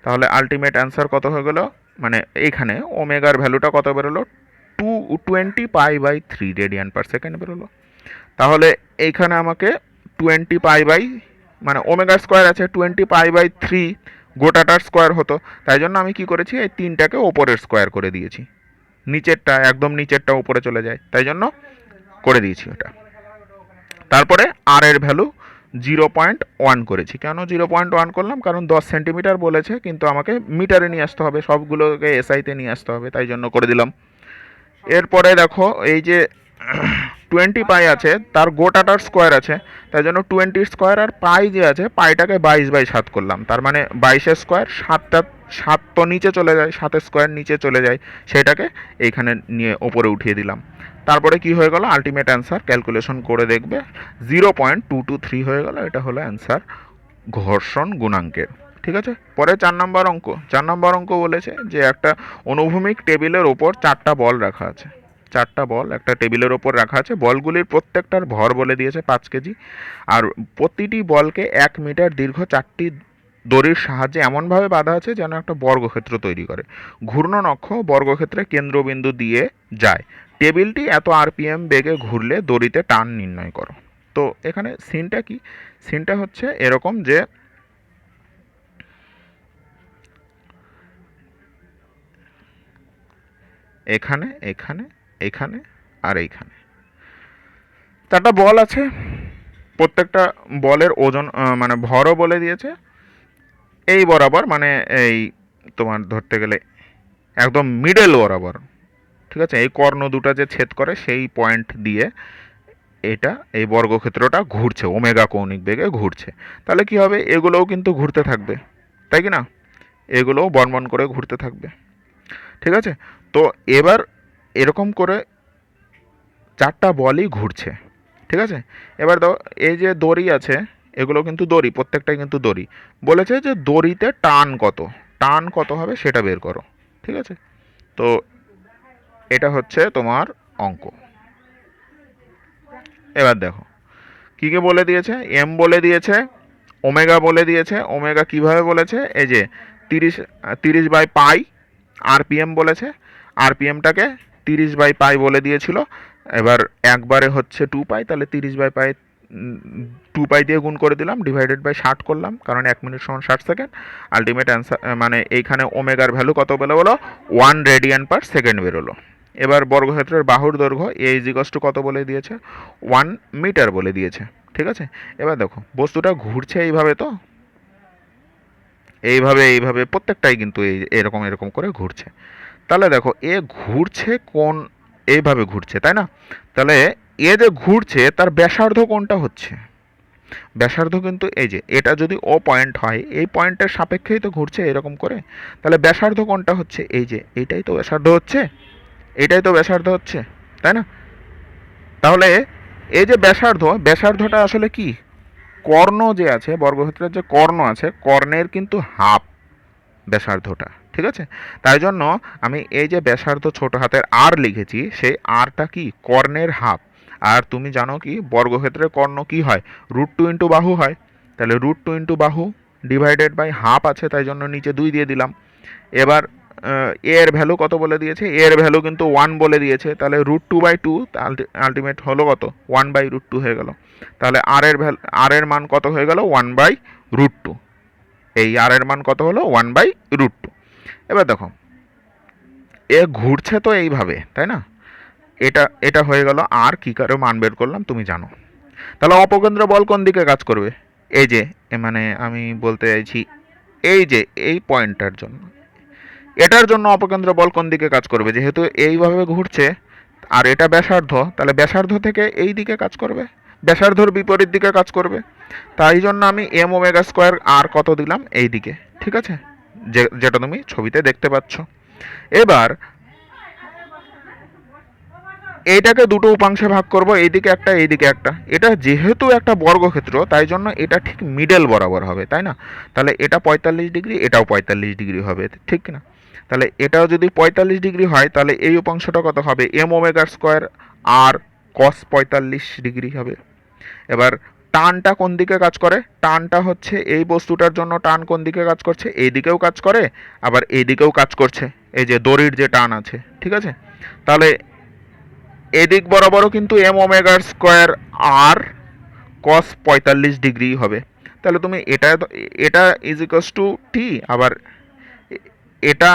তাহলে আলটিমেট অ্যান্সার কত হয়ে গেলো, মানে এইখানে ওমেগার ভ্যালুটা কত বেরোলো, 20 পাই/3 রেডিয়ান পার সেকেন্ড বেরোলো। তাহলে এইখানে আমাকে 20 পাই, মানে ওমেগা স্কোয়ার আছে, 20 পাই/3 গোটাটার স্কোয়ার হতো, তাই জন্য আমি কি করেছি, এই তিনটাকে ওপরের স্কোয়ার করে দিয়েছি, নিচেরটা একদম নিচেরটা উপরে চলে যায়, তাই জন্য করে দিয়েছি ওটা। তারপরে আর এর ভ্যালু 0.1 করেছি। কেন 0.1 করলাম, কারণ 10 সেন্টিমিটার বলেছে, কিন্তু আমাকে মিটারে নিয়ে আসতে হবে, সবগুলোকে এসআইতে নিয়ে আসতে হবে, তাই জন্য করে দিলাম। এরপরে দেখো এই যে 20 পাই আছে, তার গোটাটার স্কোয়ার আছে, তাই জন্য 20 স্কোয়ার, আর পাই যে আছে, পাইটাকে 22/7 করলাম, তার মানে 22 স্কোয়ার, 7 তো নিচে চলে যায়, 7 স্কোয়ার নিচে চলে যায়, সেটাকে এইখানে নিয়ে ওপরে উঠিয়ে দিলাম। তারপরে কি হয়ে গেল, আলটিমেট অ্যান্সার ক্যালকুলেশন করে দেখবে 0.223 হয়ে গেল, এটা হলো অ্যান্সার ঘর্ষণ গুণাঙ্কের। ঠিক আছে, পরে 4 নম্বর অঙ্ক। 4 নম্বর অঙ্ক বলেছে যে একটা অনুভূমিক টেবিলের ওপর 4টা বল রাখা আছে, 4টা বল একটা টেবিলের ওপর রাখা আছে, বলগুলির প্রত্যেকটার ভর বলে দিয়েছে 5 কেজি, আর প্রতিটি বলকে 1 মিটার দীর্ঘ 4টি দড়ির সাহায্যে এমনভাবে বাঁধা আছে যেন একটা বর্গক্ষেত্র তৈরি করে। ঘূর্ণন অক্ষ বর্গক্ষেত্রের কেন্দ্রবিন্দু দিয়ে যায়। টেবিলটি এত আরপিএম বেগে ঘুরলে দড়িতে টান নির্ণয় করো। তো এখানে সিনটা কি? সিনটা হচ্ছে এরকম যে এখানে এখানে এখানে আর এইখানে চারটা বল আছে। প্রত্যেকটা বলের ওজন মানে ভরও বলে দিয়েছে এই বরাবর, মানে এই তোমার ধরতে গেলে একদম মিডল বরাবর, ঠিক আছে, এই কর্ণ দুটো যে ছেদ করে সেই পয়েন্ট দিয়ে এটা এই বর্গক্ষেত্রটা ঘুরছে, ওমেগা কৌণিক বেগে ঘুরছে। তাহলে কি হবে? এগুলোও কিন্তু ঘুরতে থাকবে, তাই কি না? এগুলোও বনবন করে ঘুরতে থাকবে, ঠিক আছে। তো এবার এরকম করে চারটা বলই ঘুরছে, ঠিক আছে। এবার দাও, এই যে দড়ি আছে, এগুলো কিন্তু দড়ি, প্রত্যেকটাই কিন্তু দড়ি। বলেছে যে দড়িতে টান কত, টান কত হবে সেটা বের করো, ঠিক আছে। তো এটা হচ্ছে তোমার অঙ্ক। এবার দেখো কী কী বলে দিয়েছে। এম বলে দিয়েছে, ওমেগা বলে দিয়েছে। ওমেগা কিভাবে বলেছে? এই যে 30/পাই আরপিএম বলেছে। আরপিএমটাকে 30/পাই বলে দিয়েছিল। এবার একবারে হচ্ছে 2 পাই, তাহলে 30/পাই 2 পাই দিয়ে গুণ করে দিলাম, ডিভাইডেড বাই 60 করলাম, কারণ 1 মিনিট সমান 60 সেকেন্ড। আলটিমেট অ্যান্সার মানে এইখানে ওমেগার ভ্যালু কত বেরোলো? 1 রেডিয়ান পার সেকেন্ড বেরোলো। এবার বর্গক্ষেত্রের বাহুর দৈর্ঘ্য এ ইজিকস টু কত বলে দিয়েছে? 1 মিটার বলে দিয়েছে, ঠিক আছে। এবার দেখো বস্তুটা ঘুরছে এইভাবে, তো এইভাবে এইভাবে প্রত্যেকটাই কিন্তু এরকম এরকম করে ঘুরছে। তাহলে দেখো এ ঘুরছে কোন, এইভাবে ঘুরছে, তাই না? তাহলে এ যে ঘুরছে তার ব্যাসার্ধ কোনটা হচ্ছে? ব্যাসার্ধ কিন্তু এই যে এটা যদি ও পয়েন্ট হয়, এই পয়েন্টের সাপেক্ষেই তো ঘুরছে এরকম করে। তাহলে ব্যাসার্ধ কোনটা হচ্ছে? এই যে এইটাই তো ব্যাসার্ধ হচ্ছে, এটাই তো ব্যাসার্ধ হচ্ছে, তাই না? তাহলে এই যে ব্যাসার্ধ, ব্যাসার্ধটা আসলে কি? কর্ণ যে আছে, বর্গক্ষেত্রের যে কর্ণ আছে, কর্ণের কিন্তু হাফ ব্যাসার্ধটা, ঠিক আছে। তাই জন্য আমি এই যে ব্যাসার্ধ ছোট হাতের আর লিখেছি, সেই আরটা কি? কর্ণের হাফ। আর তুমি জানো কি বর্গক্ষেত্রের কর্ণ কি হয়? √2 ইন্টু বাহু হয়। তাহলে √2 ইন্টু বাহু ডিভাইডেড বাই হাফ আছে, তাই জন্য নিচে 2 দিয়ে দিলাম। এবার এর ভ্যালু কত বলে দিয়েছে? এর ভ্যালু কিন্তু 1 বলে দিয়েছে। তাহলে √2/2 আলটিমেট হলো কত? 1/√2 হয়ে গেল। তাহলে আর এর মান কত হয়ে গেল? 1/√2। এই আর এর মান কত হলো? 1/√2। এবার দেখো এ ঘুরছে তো এইভাবে, তাই না? এটা এটা হয়ে গেল। আর কি করে মান বের করলাম তুমি জানো। তাহলে অপকেন্দ্র বল কোন দিকে কাজ করবে? এই যে মানে আমি বলতে চাইছি এই যে এই পয়েন্টটার জন্য, এটার জন্য অপকেন্দ্র বল কোন দিকে কাজ করবে? যেহেতু এইভাবে ঘুরছে আর এটা ব্যাসার্ধ, তাহলে ব্যাসার্ধ থেকে এই দিকে কাজ করবে, ব্যাসার্ধর বিপরীত দিকে কাজ করবে। তাই জন্য আমি এম ওমেগা স্কোয়ার আর কত দিলাম? এই দিকে, ঠিক আছে, যেটা তুমি ছবিতে দেখতে পাচ্ছ। এবার এইটাকে দুটো উপাংশে ভাগ করব, এইদিকে একটা এইদিকে একটা। এটা যেহেতু একটা বর্গক্ষেত্র তাই জন্য এটা ঠিক মিডল বরাবর হবে, তাই না? তাহলে এটা 45 ডিগ্রি, এটাও 45 ডিগ্রি হবে, ঠিক না? তাহলে এটাও যদি 45 ডিগ্রি হয় তাহলে এই উপাংশটা কত হবে? M omega square R cos 45 degree হবে। এবার টানটা কোন দিকে কাজ করে? টানটা হচ্ছে এই বস্তুটার জন্য টান কোন দিকে কাজ করছে? এই দিকেও কাজ করে, আবার এই দিকেও কাজ করছে, এই যে দড়ির যে টান আছে, ঠিক আছে। তাহলে এদিক বরাবরও কিন্তু M ওমেগার square R cos 45 degree হবে। তাহলে তুমি এটা এটা ইজ ইকুয়ালস টু টি, আবার এটা,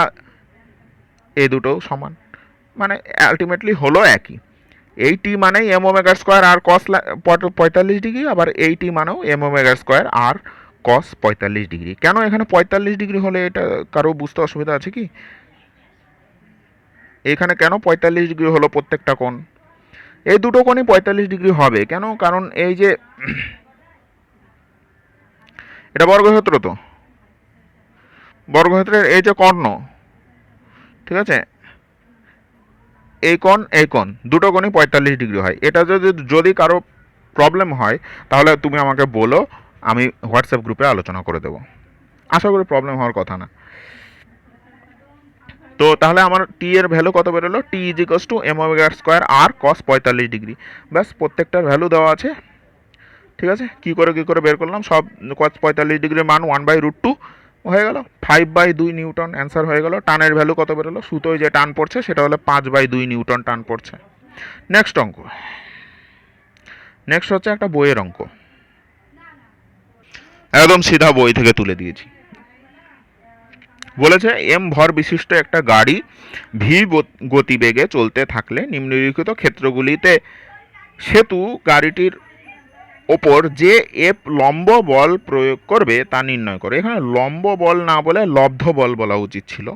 এই দুটো সমান, মানে আলটিমেটলি হলো একই। এই টি মানেই M ওমেগার square R cos 45 degree, আবার এই টি মানেও M ওমেগার square R cos 45 degree. কেন এখানে 45 ডিগ্রি হলে এটা কারো বুঝতে অসুবিধা আছে কি? এখানে কেন 45 ডিগ্রি হলো প্রত্যেকটা কোণ? এই দুটো কোণই 45 ডিগ্রি হবে কেন? কারণ এই যে এটা বর্গক্ষেত্র, তো বর্গক্ষেত্রের এই যে কর্ণ, ঠিক আছে, এই কোণ দুটো কোণই 45 ডিগ্রি হয়। এটা যদি যদি কারো প্রবলেম হয় তাহলে তুমি আমাকে বলো, আমি হোয়াটসঅ্যাপ গ্রুপে আলোচনা করে দেবো। আশা করি প্রবলেম হওয়ার কথা না। তো তাহলে আমার টি এর ভ্যালু কত বেরোলো? T is equals to M omega square R cos 45 degree. ব্যাস প্রত্যেকটার ভ্যালু দেওয়া আছে, ঠিক আছে, কি করে বের করলাম, সব cos 45 ডিগ্রির মান 1/√2 হয়ে গেল, 5/2 নিউটন অ্যান্সার হয়ে গেল। টানের ভ্যালু কত বেরোলো, সুতোয় যে টান পড়ছে সেটা হলো 5/2 নিউটন টান পড়ছে। নেক্সট অঙ্ক, নেক্সট হচ্ছে একটা বইয়ের অঙ্ক, একদম সিধা বই থেকে তুলে দিয়েছি। বলেছে এম ভর বিশিষ্ট একটা গাড়ি ভি গতিবেগে চলতে থাকলে নিম্নলিখিত ক্ষেত্রগুলিতে সেতু গাড়িটির ওপর যে এফ লম্ব বল প্রয়োগ করবে তা নির্ণয় করে। এখানে লম্ব বল না বলে লব্ধ বল বলা উচিত ছিল,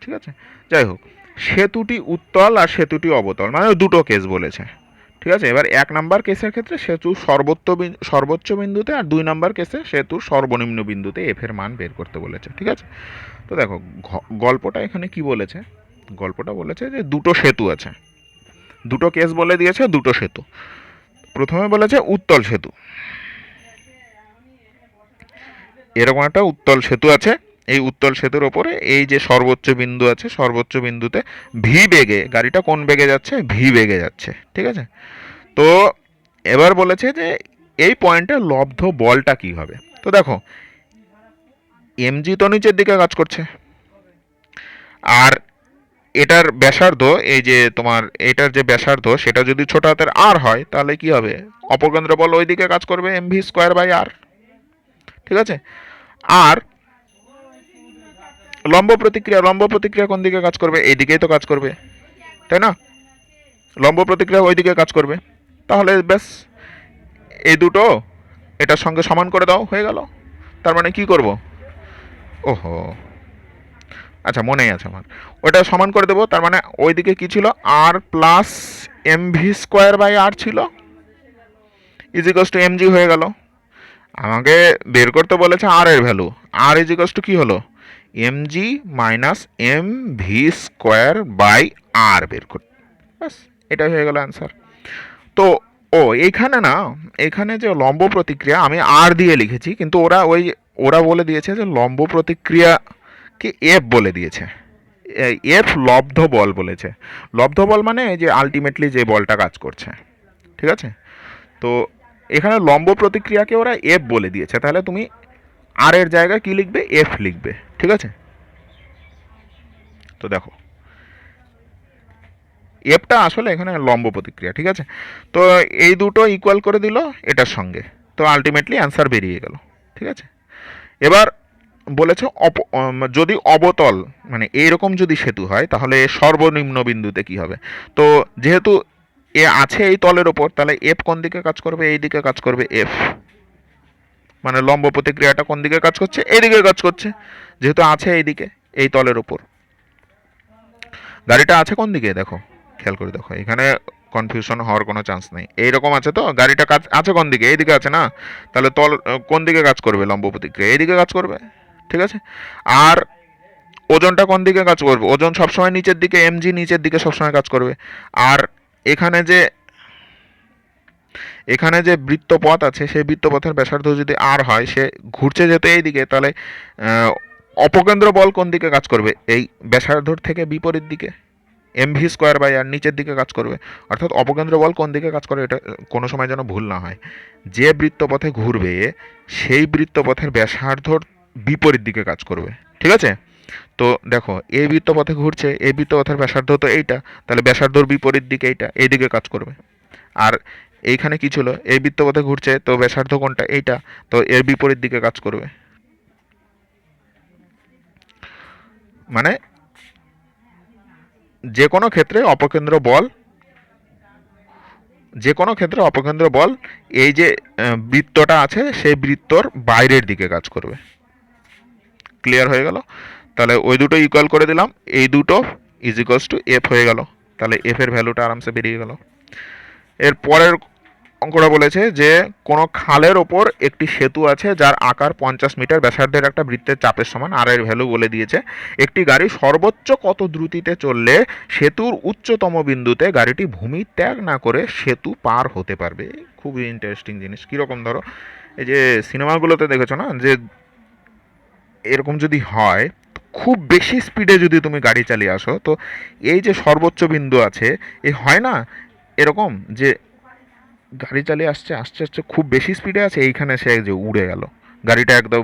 ঠিক আছে। যাই হোক, সেতুটি উত্তল আর সেতুটি অবতল, মানে দুটো কেস বলেছে, ঠিক আছে। এবার 1 নাম্বার কেসের ক্ষেত্রে সেতু সর্বোচ্চ বিন্দুতে, আর 2 নাম্বার কেসে সেতুর সর্বনিম্ন বিন্দুতে এফ এর মান বের করতে বলেছে, ঠিক আছে। তো দেখো গল্পটা এখানে কি বলেছে, গল্পটা বলেছে যে দুটো সেতু আছে, দুটো কেস বলে দিয়েছে, দুটো সেতু। প্রথমে বলেছে উত্তল সেতু, এরকম একটা উত্তল সেতু আছে, এই উত্তল সেতুর ওপরে এই যে সর্বোচ্চ বিন্দু আছে, সর্বোচ্চ বিন্দুতে ভি বেগে গাড়িটা কোন বেগে যাচ্ছে, ভি বেগে যাচ্ছে, ঠিক আছে। তো এবার বলেছে যে এই পয়েন্টে লব্ধ বলটা কি হবে। তো দেখো এমজি তো নিচের দিকে কাজ করছে, আর এটার ব্যাসার্ধ, এই যে তোমার এটার যে ব্যাসার্ধ সেটা যদি ছোট হাতের আর হয় তাহলে কি হবে, অপকেন্দ্র বল ওই দিকে কাজ করবে, mv²/r, ঠিক আছে। আর লম্ব প্রতিক্রিয়া কোন দিকে কাজ করবে, এই দিকেই তো কাজ করবে, তাই না, লম্ব প্রতিক্রিয়া ওই দিকে কাজ করবে। তাহলে ব্যাস এই দুটো এটার সঙ্গে সমান করে দাও, হয়ে গেল। তার মানে কি করব, ওহো আচ্ছা মনেই আছে আমার, ওটা সমান করে দেবো। তার মানে ওইদিকে কি ছিল, আর প্লাস mv²/r ছিল, ইজিকস টু mg হয়ে গেল। আমাকে বের করতে বলেছে আর এর ভ্যালু, আর ইজিকস টু কি হলো, mg মাইনাস mv²/r বের করতে, ব্যাস এটাই হয়ে গেল অ্যান্সার। তো এইখানে না, এখানে যে লম্ব প্রতিক্রিয়া আমি আর দিয়ে লিখেছি, কিন্তু ওরা বলে দিয়েছে যে লম্ব প্রতিক্রিয়াকে এফ বলে দিয়েছে, এফ লব্ধ বল বলেছে। লব্ধ বল মানে যে আলটিমেটলি যে বলটা কাজ করছে, ঠিক আছে। তো এখানে লম্ব প্রতিক্রিয়াকে ওরা এফ বলে দিয়েছে, তাহলে তুমি আর এর জায়গায় কি লিখবে, এফ লিখবে, ঠিক আছে। তো দেখো এফটা আসলে এখানে লম্ব প্রতিক্রিয়া, ঠিক আছে। তো এই দুটো ইকুয়াল করে দিল এটার সঙ্গে, তো আলটিমেটলি অ্যান্সার বেরিয়ে গেল, ঠিক আছে। এবার বলেছে যদি অবতল মানে এইরকম যদি সেতু হয় তাহলে সর্বনিম্ন বিন্দুতে কি হবে। তো যেহেতু এ আছে এই তলের ওপর, তাহলে এফ কোন দিকে কাজ করবে, এই দিকে কাজ করবে এফ, মানে লম্ব প্রতিক্রিয়াটা কোন দিকে কাজ করছে, এই দিকে কাজ করছে, যেহেতু আছে এই দিকে এই তলের ওপর। গাড়িটা আছে কোন দিকে দেখো, খেয়াল করে দেখো, এখানে কনফিউশন হওয়ার কোনো চান্স নেই। এইরকম আছে তো, গাড়িটা কাজ আছে কোন দিকে, এই দিকে আছে না, তাহলে তল কোন দিকে কাজ করবে, লম্ব প্রতিক্রিয়া এই দিকে কাজ করবে, ঠিক আছে। আর ওজনটা কোন দিকে কাজ করবে, ওজন সবসময় নিচের দিকে, এমজি নিচের দিকে সবসময় কাজ করবে। আর এখানে যে বৃত্তপথ আছে সেই বৃত্তপথের ব্যাসার্ধ যদি আর হয়, সে ঘুরছে যেহেতু এই দিকে, তাহলে অপকেন্দ্র বল কোন দিকে কাজ করবে, এই ব্যাসার্ধর থেকে বিপরীত দিকে, mv²/r নিচের দিকে কাজ করবে। অর্থাৎ অপকেন্দ্র বল কোন দিকে কাজ করবে, এটা কোনো সময় যেন ভুল না হয়, যে বৃত্তপথে ঘুরবে সেই বৃত্তপথের ব্যাসার্ধর বিপরীত দিকে কাজ করবে, ঠিক আছে। তো দেখো এই বৃত্তপথে ঘুরছে, এই বৃত্তপথের ব্যাসার্ধ তো এইটা, তাহলে ব্যাসার্ধর বিপরীত দিকে এইটা, এই দিকে কাজ করবে। আর এইখানে কি ছিল, এই বৃত্তপথে ঘুরছে, তো ব্যাসার্ধ কোনটা, এইটা, তো এর বিপরীত দিকে কাজ করবে। মানে যে কোনো ক্ষেত্রে অপকেন্দ্র বল এই যে বৃত্তটা আছে সেই বৃত্তর বাইরের দিকে কাজ করবে। ক্লিয়ার হয়ে গেল। তাহলে ওই দুটো ইকুয়াল করে দিলাম, এই দুটো ইজ ইকুয়ালস টু এফ হয়ে গেল, তাহলে এফ এর ভ্যালুটা আরামসে বেরিয়ে গেল। এর পরের অঙ্কটা বলেছে যে কোনো খালের ওপর একটি সেতু আছে যার আকার 50 মিটার, ব্যাসার্ধের একটা বৃত্তের চাপের সমান, আর এর ভ্যালু বলে দিয়েছে। একটি গাড়ি সর্বোচ্চ কত দ্রুতিতে চললে সেতুর উচ্চতম বিন্দুতে গাড়িটি ভূমি ত্যাগ না করে সেতু পার হতে পারবে। খুবই ইন্টারেস্টিং জিনিস। কীরকম ধরো, এই যে সিনেমাগুলোতে দেখেছো না, যে এরকম যদি হয়, খুব বেশি স্পিডে যদি তুমি গাড়ি চালিয়ে আসো, তো এই যে সর্বোচ্চ বিন্দু আছে, এ হয় না এরকম যে গাড়ি চালিয়ে আসছে, আসছে আসছে খুব বেশি স্পিডে আছে, এইখানে সে যে উড়ে গেল গাড়িটা একদম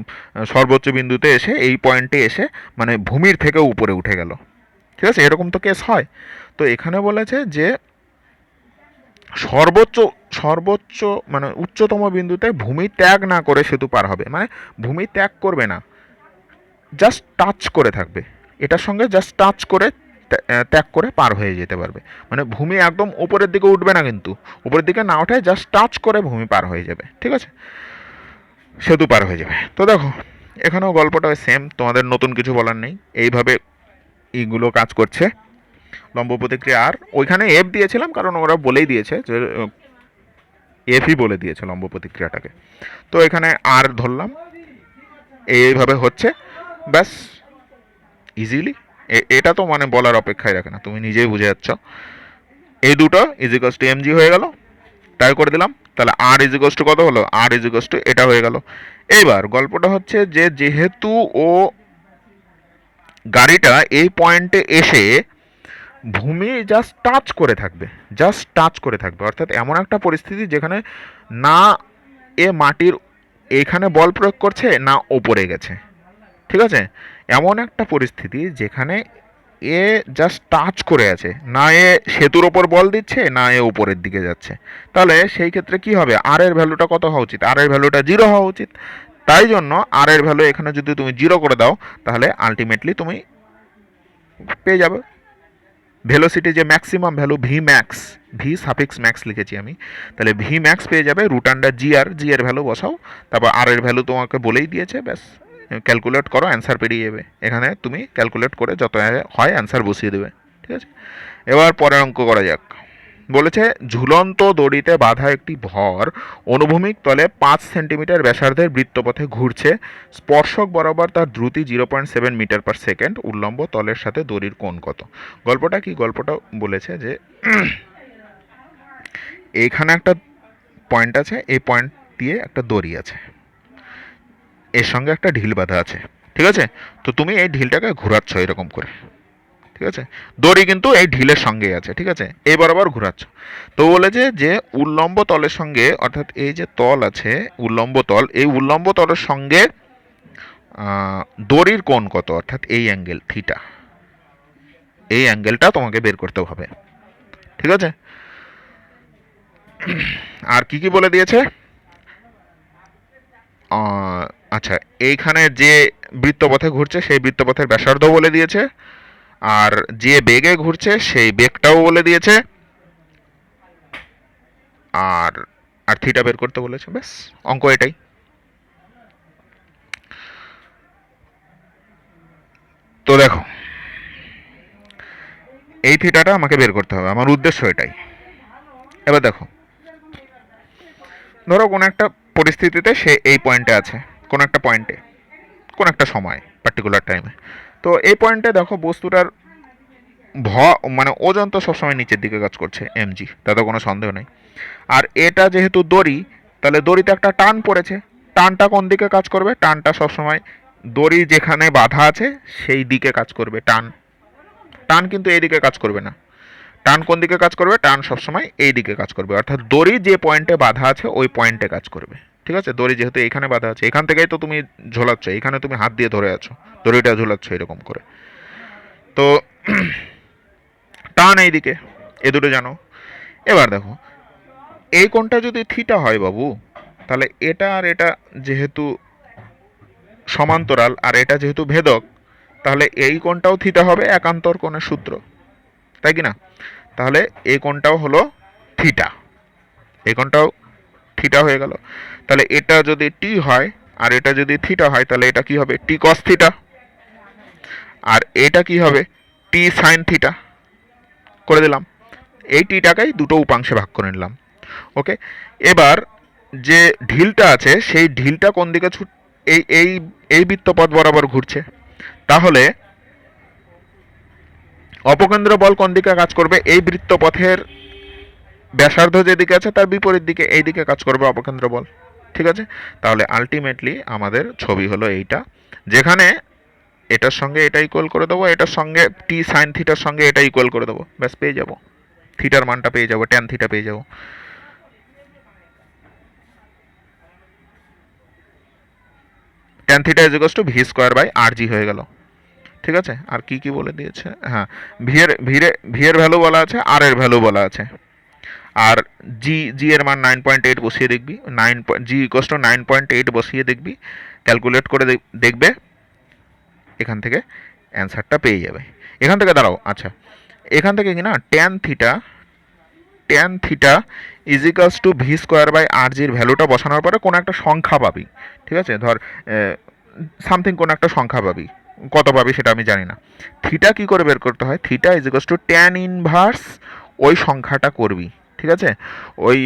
সর্বোচ্চ বিন্দুতে এসে এই পয়েন্টে এসে মানে ভূমির থেকে উপরে উঠে গেল। ঠিক আছে, এরকম তো কেস হয়। তো এখানে বলেছে যে সর্বোচ্চ সর্বোচ্চ মানে উচ্চতম বিন্দুতে ভূমি ত্যাগ না করে সেতু পার হবে, মানে ভূমি ত্যাগ করবে না, জাস্ট টাচ করে থাকবে, এটার সঙ্গে জাস্ট টাচ করে ত্যাগ করে পার হয়ে যেতে পারবে। মানে ভূমি একদম উপরের দিকে উঠবে না, কিন্তু উপরের দিকে না ওঠে, জাস্ট টাচ করে ভূমি পার হয়ে যাবে। ঠিক আছে, সেতু পার হয়ে যাবে। তো দেখো এখানেও গল্পটা সেম, তোমাদের নতুন কিছু বলার নেই, এইভাবে এইগুলো কাজ করছে লম্ব প্রতিক্রিয়া। আর ওইখানে এফ দিয়েছিলাম কারণ ওরা বলেই দিয়েছে যে এফই বলে দিয়েছে লম্ব প্রতিক্রিয়াটাকে। তো এখানে আর ধরলাম, এইভাবে হচ্ছে, ব্যাস ইজিলি। এটা তো মানে বলার অপেক্ষায় রাখে না, তুমি নিজেই বুঝে যাচ্ছ। এই দুটো ইজিকস টু এমজি হয়ে গেল, তাই করে দিলাম। তাহলে আর ইজিকস টু কত হলো, আর ইজিকস টু এটা হয়ে গেল। এইবার গল্পটা হচ্ছে যে যেহেতু ও গাড়িটা এই পয়েন্টে এসে ভূমি জাস্ট টাচ করে থাকবে, জাস্ট টাচ করে থাকবে, অর্থাৎ এমন একটা পরিস্থিতি যেখানে না এ মাটির এইখানে বল প্রয়োগ করছে না ওপরে গেছে। ঠিক আছে, এমন একটা পরিস্থিতি যেখানে এ জাস্ট টাচ করে আছে, না এ সেতুর ওপর বল দিচ্ছে না এ উপরের দিকে যাচ্ছে। তাহলে সেই ক্ষেত্রে কি হবে, আর এর ভ্যালুটা কত হওয়া উচিত, আর এর ভ্যালুটা 0 হওয়া উচিত। তাই জন্য আর এর ভ্যালু এখানে যদি তুমি 0 করে দাও তাহলে আলটিমেটলি তুমি পেয়ে যাবে ভেলোসিটি যে maximum value V max, V suffix max লিখেছি আমি, তাহলে ভি ম্যাক্স পেয়ে যাবে রুট আন্ডার জি আর, জি এর ভ্যালু বসাও, তারপর আর এর ভ্যালু তোমাকে বলেই দিয়েছে, ব্যাস ক্যালকুলেট করো, অ্যান্সার পেরিয়ে যাবে। এখানে তুমি ক্যালকুলেট করে যত হয় অ্যান্সার বসিয়ে দেবে। ঠিক আছে, এবার পরের অঙ্ক করা যাক। বলেছে ঝুলন্ত দড়িতে বাঁধা একটি ভর অনুভূমিক তলে 5 সেন্টিমিটার ব্যাসার্ধের বৃত্তপথে ঘুরছে, স্পর্শক বরাবর তার দ্রুতি 0.7 মিটার পার সেকেন্ড, উল্লম্ব তলের সাথে দড়ির কোণ কত। গল্পটা কি, গল্পটা বলেছে যে এইখানে একটা পয়েন্ট আছে, এই পয়েন্ট দিয়ে একটা দড়ি আছে, এর সঙ্গে একটা ঢিল বাঁধা আছে। ঠিক আছে, তো তুমি এই ঢিলটাকে ঘোরাচ্ছ এরকম করে। ঠিক আছে, দড়ি কিন্তু এই ঢিলের সঙ্গেই আছে। ঠিক আছে, এই বরাবর ঘোরাচ্ছ। তো বলেছে যে উল্লম্ব তলের সঙ্গে, অর্থাৎ এই যে তল আছে উল্লম্ব তল, এই উল্লম্ব তলের সঙ্গে দড়ির কোণ কত, অর্থাৎ এই অ্যাঙ্গেল থিটা, এই অ্যাঙ্গেলটা তোমাকে বের করতে হবে। ঠিক আছে, আর কি কি বলে দিয়েছে, আচ্ছা এইখানে যে বৃত্তপথে ঘুরছে সেই বৃত্তপথের ব্যাসার্ধ বলে দিয়েছে, আর যে বেগে ঘুরছে সেই বেগটাও বলে দিয়েছে, আর আর থিটা বের করতে বলেছে। ব্যাস অঙ্ক এটাই। তো দেখো এই থিটাটা আমাকে বের করতে হবে, আমার উদ্দেশ্য এটাই। এবার দেখো, ধরো কোনো একটা পরিস্থিতিতে সে এই পয়েন্টে আছে, কোনো একটা পয়েন্টে, কোন একটা সময় পার্টিকুলার টাইমে। তো এই পয়েন্টে দেখো বস্তুটার মানে ওজন তো সবসময় নিচের দিকে কাজ করছে এমজি, তাতে কোনো সন্দেহ নেই। আর এটা যেহেতু দড়ি, তাহলে দড়িতে একটা টান পড়েছে, টানটা কোন দিকে কাজ করবে, টানটা সবসময় দড়ি যেখানে বাঁধা আছে সেই দিকে কাজ করবে। টান টান কিন্তু এই দিকে কাজ করবে না, টান কোন দিকে কাজ করবে, টান সবসময় এই দিকে কাজ করবে, অর্থাৎ দড়ি যে পয়েন্টে বাঁধা আছে ওই পয়েন্টে কাজ করবে। ঠিক আছে, দড়ি যেহেতু এখানে বাঁধা আছে, এখান থেকেই তো তুমি ঝোলাচ্ছ, এখানে তুমি হাত দিয়ে ধরে আছো, দড়িটা ঝোলাচ্ছ এরকম করে। তো টান এইদিকে, এ দুটো জানো। এবার দেখো এই কোণটা যদি থিটা হয় বাবু, তাহলে এটা আর এটা যেহেতু সমান্তরাল আর এটা যেহেতু ভেদক, তাহলে এই কোণটাও থিটা হবে একান্তর কোণের সূত্র, তাই কি না? তাহলে এই কোণটাও হলো থিটা, এই কোণটাও থিটা হয়ে গেল। তাহলে এটা যদি টি হয় আর এটা যদি থিটা হয় তাহলে এটা কি হবে, টি কস থিটা, আর এটা কি হবে, টি সাইন থিটা করে দিলাম। এই টিটাকেই দুটো উপাংশে ভাগ করে নিলাম। ওকে, এবার যে ঢিলটা আছে সেই ঢিলটা কোন দিকে এই এই এই বৃত্তপথ বরাবর ঘুরছে, তাহলে অপকেন্দ্র বল কোন দিকে কাজ করবে, এই বৃত্তপথের ব্যাসার্ধ যেদিকে আছে তার বিপরীত দিকে, এই দিকে কাজ করবে অপকেন্দ্র বল। ঠিক আছে, তাহলে আলটিমেটলি আমাদের ছবি হলো এইটা, যেখানে এটার সঙ্গে এটা ইকুয়াল করে দেবো, এটার সঙ্গে টি সাইন থিটার সঙ্গে এটা ইকুয়াল করে দেবো, ব্যাস পেয়ে যাবো থিটার মানটা পেয়ে যাবো, ট্যান থিটা পেয়ে যাবো। Tan theta is equals to V square by R G হয়ে গেল। ঠিক আছে, আর কি কি বলে দিয়েছে, হ্যাঁ ভি এর ভ্যালু বলা আছে, আর এর ভ্যালু বলা আছে, আর জি এর মান 9.8 বসিয়ে দেখবি, জি ইকুয়ালস টু 9.8 বসিয়ে দেখবি, ক্যালকুলেট করে দেখবে, এখান থেকে অ্যান্সারটা পেয়ে যাবে। এখান থেকে দাঁড়াও, আচ্ছা এখান থেকে কি না tan theta is equals to V square by R জির ভ্যালুটা বসানোর পরে কোনো একটা সংখ্যা পাবি, ঠিক আছে, ধর সামথিং কোনো একটা সংখ্যা পাবি, কত পাবি সেটা আমি জানি না। থিটা কি করে বের করতে হয়, theta is equals two tan inverse ওই সংখ্যাটা করবি, ঠিক আছে, ওই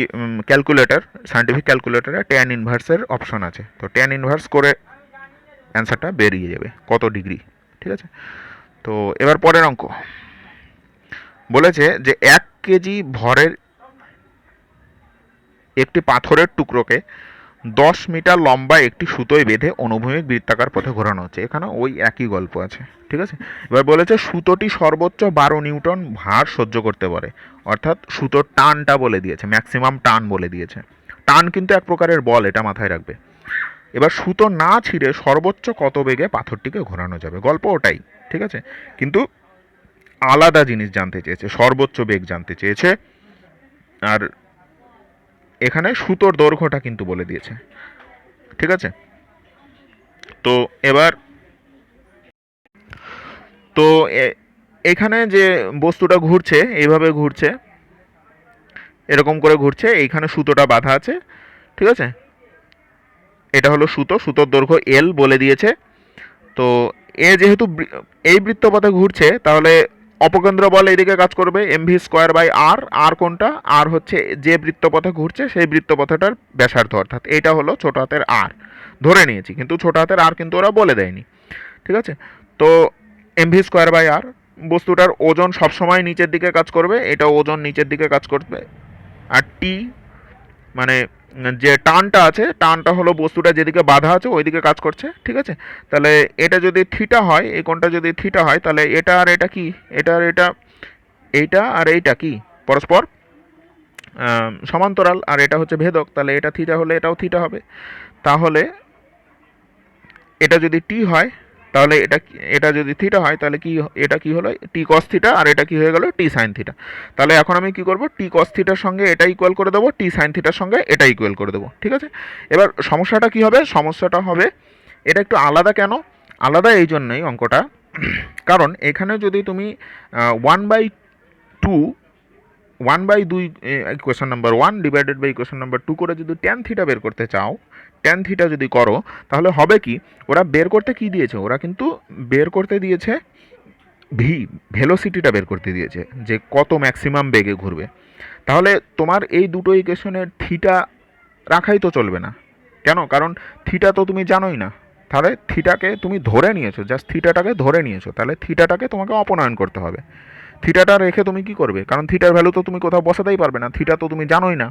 ক্যালকুলেটর, সায়েন্টিফিক ক্যালকুলেটরে ট্যান ইনভার্সের অপশন আছে, তো ট্যান ইনভার্স করে অ্যান্সারটা বেরিয়ে যাবে কত ডিগ্রি, ঠিক আছে। তো এবার পরের অঙ্ক বলেছে যে 1 কেজি ভরের একটি পাথরের টুকরোকে 10 মিটার লম্বা একটি সুতোয় বেঁধে অনুভূমিক বৃত্তাকার পথে ঘোরানো হচ্ছে, এখানে ওই একই গল্প আছে, ঠিক আছে। এবার বলেছে সুতোটি সর্বোচ্চ 12 নিউটন ভার সহ্য করতে পারে, অর্থাৎ সুতোর টানটা বলে দিয়েছে, ম্যাক্সিমাম টান বলে দিয়েছে। টান কিন্তু এক প্রকারের বল, এটা মাথায় রাখবে। এবার সুতো না ছিঁড়ে সর্বোচ্চ কত বেগে পাথরটিকে ঘোরানো যাবে, গল্প ওটাই, ঠিক আছে, কিন্তু আলাদা জিনিস জানতে চেয়েছে, সর্বোচ্চ বেগ জানতে চেয়েছে, আর এখানে সুতোর দৈর্ঘ্যটা কিন্তু বলে দিয়েছে, ঠিক আছে। তো এবার তো এখানে যে বস্তুটা ঘুরছে এইভাবে ঘুরছে, এরকম করে ঘুরছে, এইখানে সুতোটা বাঁধা আছে, ঠিক আছে, এটা হলো সুতো, সুতোর দৈর্ঘ্য এল বলে দিয়েছে। তো এ যেহেতু এই বৃত্তপথে ঘুরছে, তাহলে অপকেন্দ্র বল এইদিকে কাজ করবে, এমভি স্কোয়ার বাই আর, আর কোনটা, আর হচ্ছে যে বৃত্তপথে ঘুরছে সেই বৃত্তপথটার ব্যাসার্ধ, অর্থাৎ এইটা হলো ছোট হাতের আর, ধরে নিয়েছি, কিন্তু ছোট হাতের আর কিন্তু ওরা বলে দেয়নি, ঠিক আছে। তো এমভি স্কোয়ার বাই আর, বস্তুটার ওজন সবসময় নিচের দিকে কাজ করবে, এটা ওজন নিচের দিকে কাজ করবে, আর টি মানে যে টানটা আছে, টানটা হলো বস্তুটা যেদিকে বাধা আছে ওইদিকে কাজ করছে, ঠিক আছে। তাহলে এটা যদি থিটা হয়, এই কোণটা যদি থিটা হয়, তাহলে এটা আর এটা কি, এটা আর এটা, এইটা আর এইটা কি পরস্পর সমান্তরাল, আর এটা হচ্ছে ভেদক, তাহলে এটা থিটা হলে এটাও থিটা হবে। তাহলে এটা যদি টি হয়, তাহলে এটা যদি থিটা হয়, তাহলে কি, এটা কি হলো টি কস থিটা, আর এটা কি হয়ে গেল টি সাইন থিটা। তাহলে এখন আমি কি করব, টি কস থিটার সঙ্গে এটা ইকুয়াল করে দেবো, টি সাইন থিটার সঙ্গে এটা ইকুয়াল করে দেবো, ঠিক আছে। এবার সমস্যাটা কি হবে, সমস্যাটা হবে এটা একটু আলাদা, কেন আলাদা, এই জন্যই অঙ্কটা, কারণ এখানে যদি তুমি 1/2, 1/2 equation number 1 divided by equation number 2 করে যদি ট্যান থিটা বের করতে চাও, ট্যান থিটা যদি করো, তাহলে হবে কি, ওরা বের করতে কি দিয়েছে, ওরা কিন্তু বের করতে দিয়েছে ভেলোসিটিটা বের করতে দিয়েছে, যে কত ম্যাক্সিমাম বেগে ঘুরবে। তাহলে তোমার এই দুটো ইকুয়েশনের থিটা রাখাই তো চলবে না, কেন, কারণ থিটা তো তুমি জানোই না, তাহলে থিটাকে তুমি ধরে নিয়েছো, জাস্ট থিটাটাকে ধরে নিয়েছো, তাহলে থিটাটাকে তোমাকে অপনয়ন করতে হবে। থিটাটা রেখে তুমি কি করবে, কারণ থিটার ভ্যালু তো তুমি কোথাও বসাতেই পারবে না, থিটা তো তুমি জানোই না।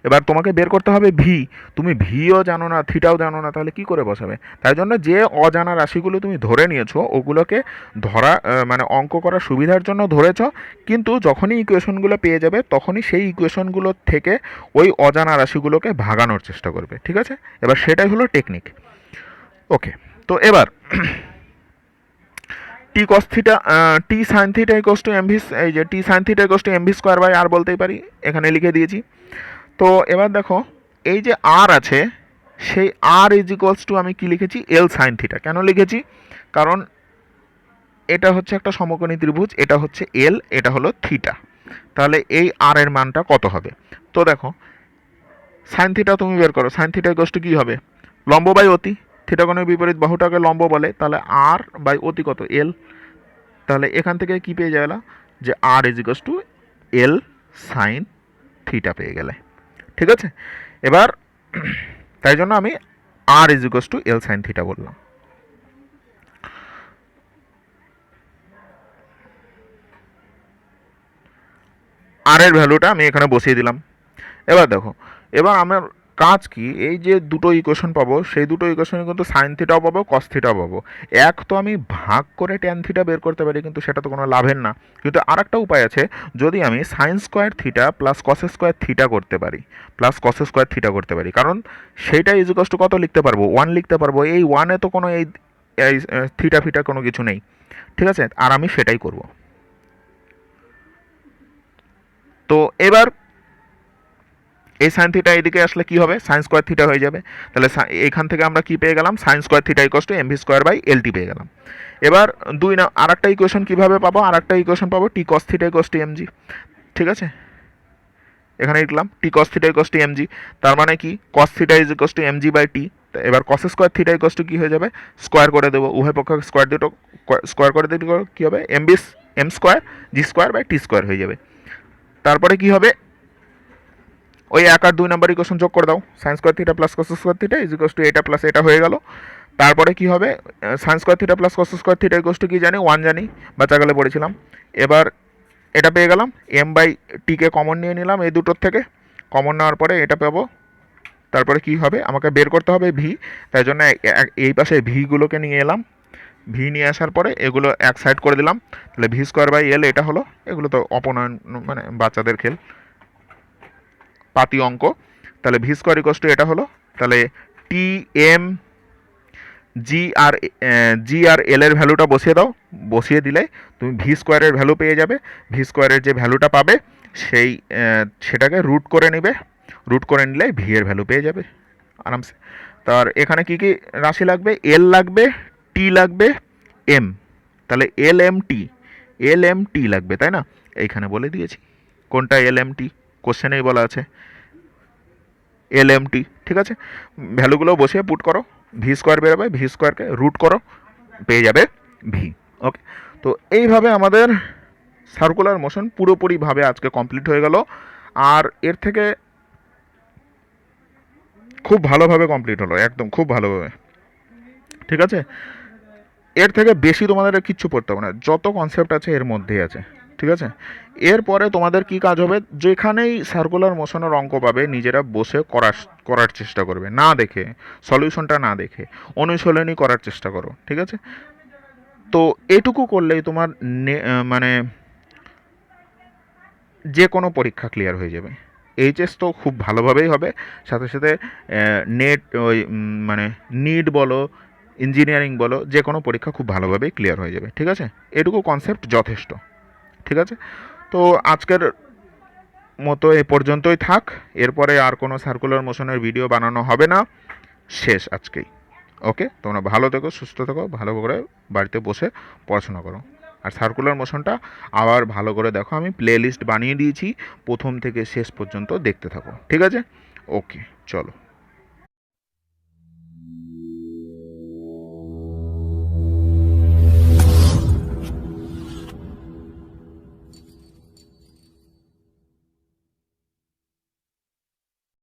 এবার তোমাকে বের করতে হবে ভি, তুমি ভিও জানো না, থিটাও জানো না, তাহলে কি করে বসাবে। তাই জন্য যে অজানা রাশিগুলো তুমি ধরে নিয়েছো, ওগুলোকে ধরা মানে অঙ্ক করার সুবিধার জন্য ধরেছ, কিন্তু যখনই ইকুয়েশনগুলো পেয়ে যাবে তখনই সেই ইকুয়েশনগুলো থেকে ওই অজানা রাশিগুলোকে ভাগানোর চেষ্টা করবে, ঠিক আছে। এবার সেটাই হলো টেকনিক, ওকে। তো এবার T cos theta, T sine theta equals to MV, এই যে T sine theta equals to MV square by R বলতেই পারি, এখানে লিখে দিয়েছি। তো এবার দেখো এই যে আর আছে, সেই আর ইজ ইকুয়ালস টু আমি কি লিখেছি, এল সাইন থিটা, কেন লিখেছি, কারণ এটা হচ্ছে একটা সমকোণী ত্রিভুজ, এটা হচ্ছে এল, এটা হলো থিটা, তাহলে এই আর এর মানটা কত হবে। তো দেখো সাইন থিটা তুমি বের করো, সাইন থিটা ইকোয়াস টু কী হবে, লম্ব বাই অতি, থিটা কোণের বিপরীত বাহুটাকে লম্ব বলে, তাহলে আর বাই অতি কত, এল। তাহলে এখান থেকে কি পেয়ে যাবে, যে R is equals to L sine theta পেয়ে গেলে, ঠিক আছে। এবার তাই জন্য আমি R is equals to L sine theta বললাম। আর এর ভ্যালুটা আমি এখানে বসিয়ে দিলাম। এবার দেখো, এবার আমার কাজ কি, এই যে দুটো ইকুয়েশন পাবো সেই দুটো ইকুয়েশনে কিন্তু সাইন থিটাও পাবো কস থিটাও পাবো। এক তো আমি ভাগ করে ট্যান থিটা বের করতে পারি, কিন্তু সেটা তো কোনো লাভের না। কিন্তু আর একটা উপায় আছে, যদি আমি sign square theta plus cos square theta করতে পারি, কারণ সেইটা ইজিকস টু কত লিখতে পারবো, 1 লিখতে পারবো। এই 1-এ তো কোনো এই থিটা ফিটা কোনো কিছু নেই, ঠিক আছে, আর আমি সেটাই করব। তো এবার এই সাইন থিটা এদিকে আসলে কি হবে, সাইন স্কোয়ার থিটা হয়ে যাবে। তাহলে এখান থেকে আমরা কি পেয়ে গেলাম, sine square theta equal to MV square by LT পেয়ে গেলাম। এবার আর একটা ইকুয়েশন কীভাবে পাবো, আর একটা ইকুয়েশন পাবো T cos theta equal to MG, ঠিক আছে, এখানে লিখলাম T cos theta equal to MG. তার মানে কি, cos theta is equal to MG by T. এবার cos square theta equal to কী হয়ে যাবে, স্কোয়ার করে দেবো, উভয় পক্ষ স্কোয়ার করে দিলে কী হবে, M square G square by T square হয়ে যাবে। তারপরে কি হবে, ওই 1 আর 2 নাম্বার ইকুয়েশন যোগ করে দাও, sign square theta plus cos square theta is equal two এটা প্লাস এটা হয়ে গেল। তারপরে কি হবে, sign square theta plus cos square theta equal two কি জানি, 1 জানি, বাচ্চাকালে পড়েছিলাম। এবার এটা পেয়ে গেলাম, এম বাই টিকে কমন নিয়ে নিলাম, এই দুটোর থেকে কমন নেওয়ার পরে এটা পাবো। তারপরে কি হবে, আমাকে বের করতে হবে ভি, তাই জন্য এই পাশে ভিগুলোকে নিয়ে এলাম, ভি নিয়ে আসার পরে এগুলো এক সাইড করে দিলাম। তাহলে ভি স্কোয়ার বাই এল এটা হলো, এগুলো তো অপনয়ন মানে বাচ্চাদের খেল, পাতি অঙ্ক। তাহলে ভি স্কোয়ার ইকোয়াস টু এটা হলো, তাহলে টি এম জি আর এল এর ভ্যালুটা বসিয়ে দাও, বসিয়ে দিলে তুমি ভি স্কোয়ারের ভ্যালু পেয়ে যাবে। ভি স্কোয়ারের যে ভ্যালুটা পাবে সেটাকে রুট করে নিলে ভি এর ভ্যালু পেয়ে যাবে আরামসে। তার এখানে কি কি রাশি লাগবে, এল লাগবে, টি লাগবে, এম, তাহলে এল এম টি লাগবে, তাই না, এইখানে বলে দিয়েছি কোনটা এল এম টি, কোশ্চেনেই বলা আছে এল এম টি, ঠিক আছে। ভ্যালুগুলো বসিয়ে পুট করো, ভি স্কোয়ার বেরোবে, ভি স্কোয়ারকে রুট করো, পেয়ে যাবে ভি। ওকে, তো এইভাবে আমাদের সার্কুলার মোশন পুরোপুরিভাবে আজকে কমপ্লিট হয়ে গেল। আর এর থেকে খুব ভালোভাবে কমপ্লিট হলো, একদম খুব ভালোভাবে, ঠিক আছে। এর থেকে বেশি তোমাদের কিচ্ছু পড়তে হবে না, যত কনসেপ্ট আছে এর মধ্যেই আছে, ঠিক আছে। এরপরে তোমাদের কি কাজ হবে, যেখানেই সার্কুলার মোশনের অঙ্ক পাবে নিজেরা বসে করার চেষ্টা করবে, না দেখে, সলিউশনটা না দেখে অনুশীলনই করার চেষ্টা করো, ঠিক আছে। তো এটুকু করলেই তোমার মানে যে কোনো পরীক্ষা ক্লিয়ার হয়ে যাবে। এইচএস তো খুব ভালোভাবেই হবে, সাথে সাথে নেট ওই মানে নিট বলো, ইঞ্জিনিয়ারিং বলো, যে কোনো পরীক্ষা খুব ভালোভাবেই ক্লিয়ার হয়ে যাবে, ঠিক আছে। এটুকু কনসেপ্ট যথেষ্ট, ঠিক আছে। তো আজকের মতো এ পর্যন্তই থাক, এরপরে আর কোনো সার্কুলার মোশনের ভিডিও বানানো হবে না, শেষ আজকেই। ওকে, তোমরা ভালো থেকো, সুস্থ থেকো, ভালো করে বাড়িতে বসে পড়াশোনা করো। আর সার্কুলার মোশনটা আবার ভালো করে দেখো, আমি প্লে লিস্ট বানিয়ে দিয়েছি, প্রথম থেকে শেষ পর্যন্ত দেখতে থাকো, ঠিক আছে। ওকে, চলো।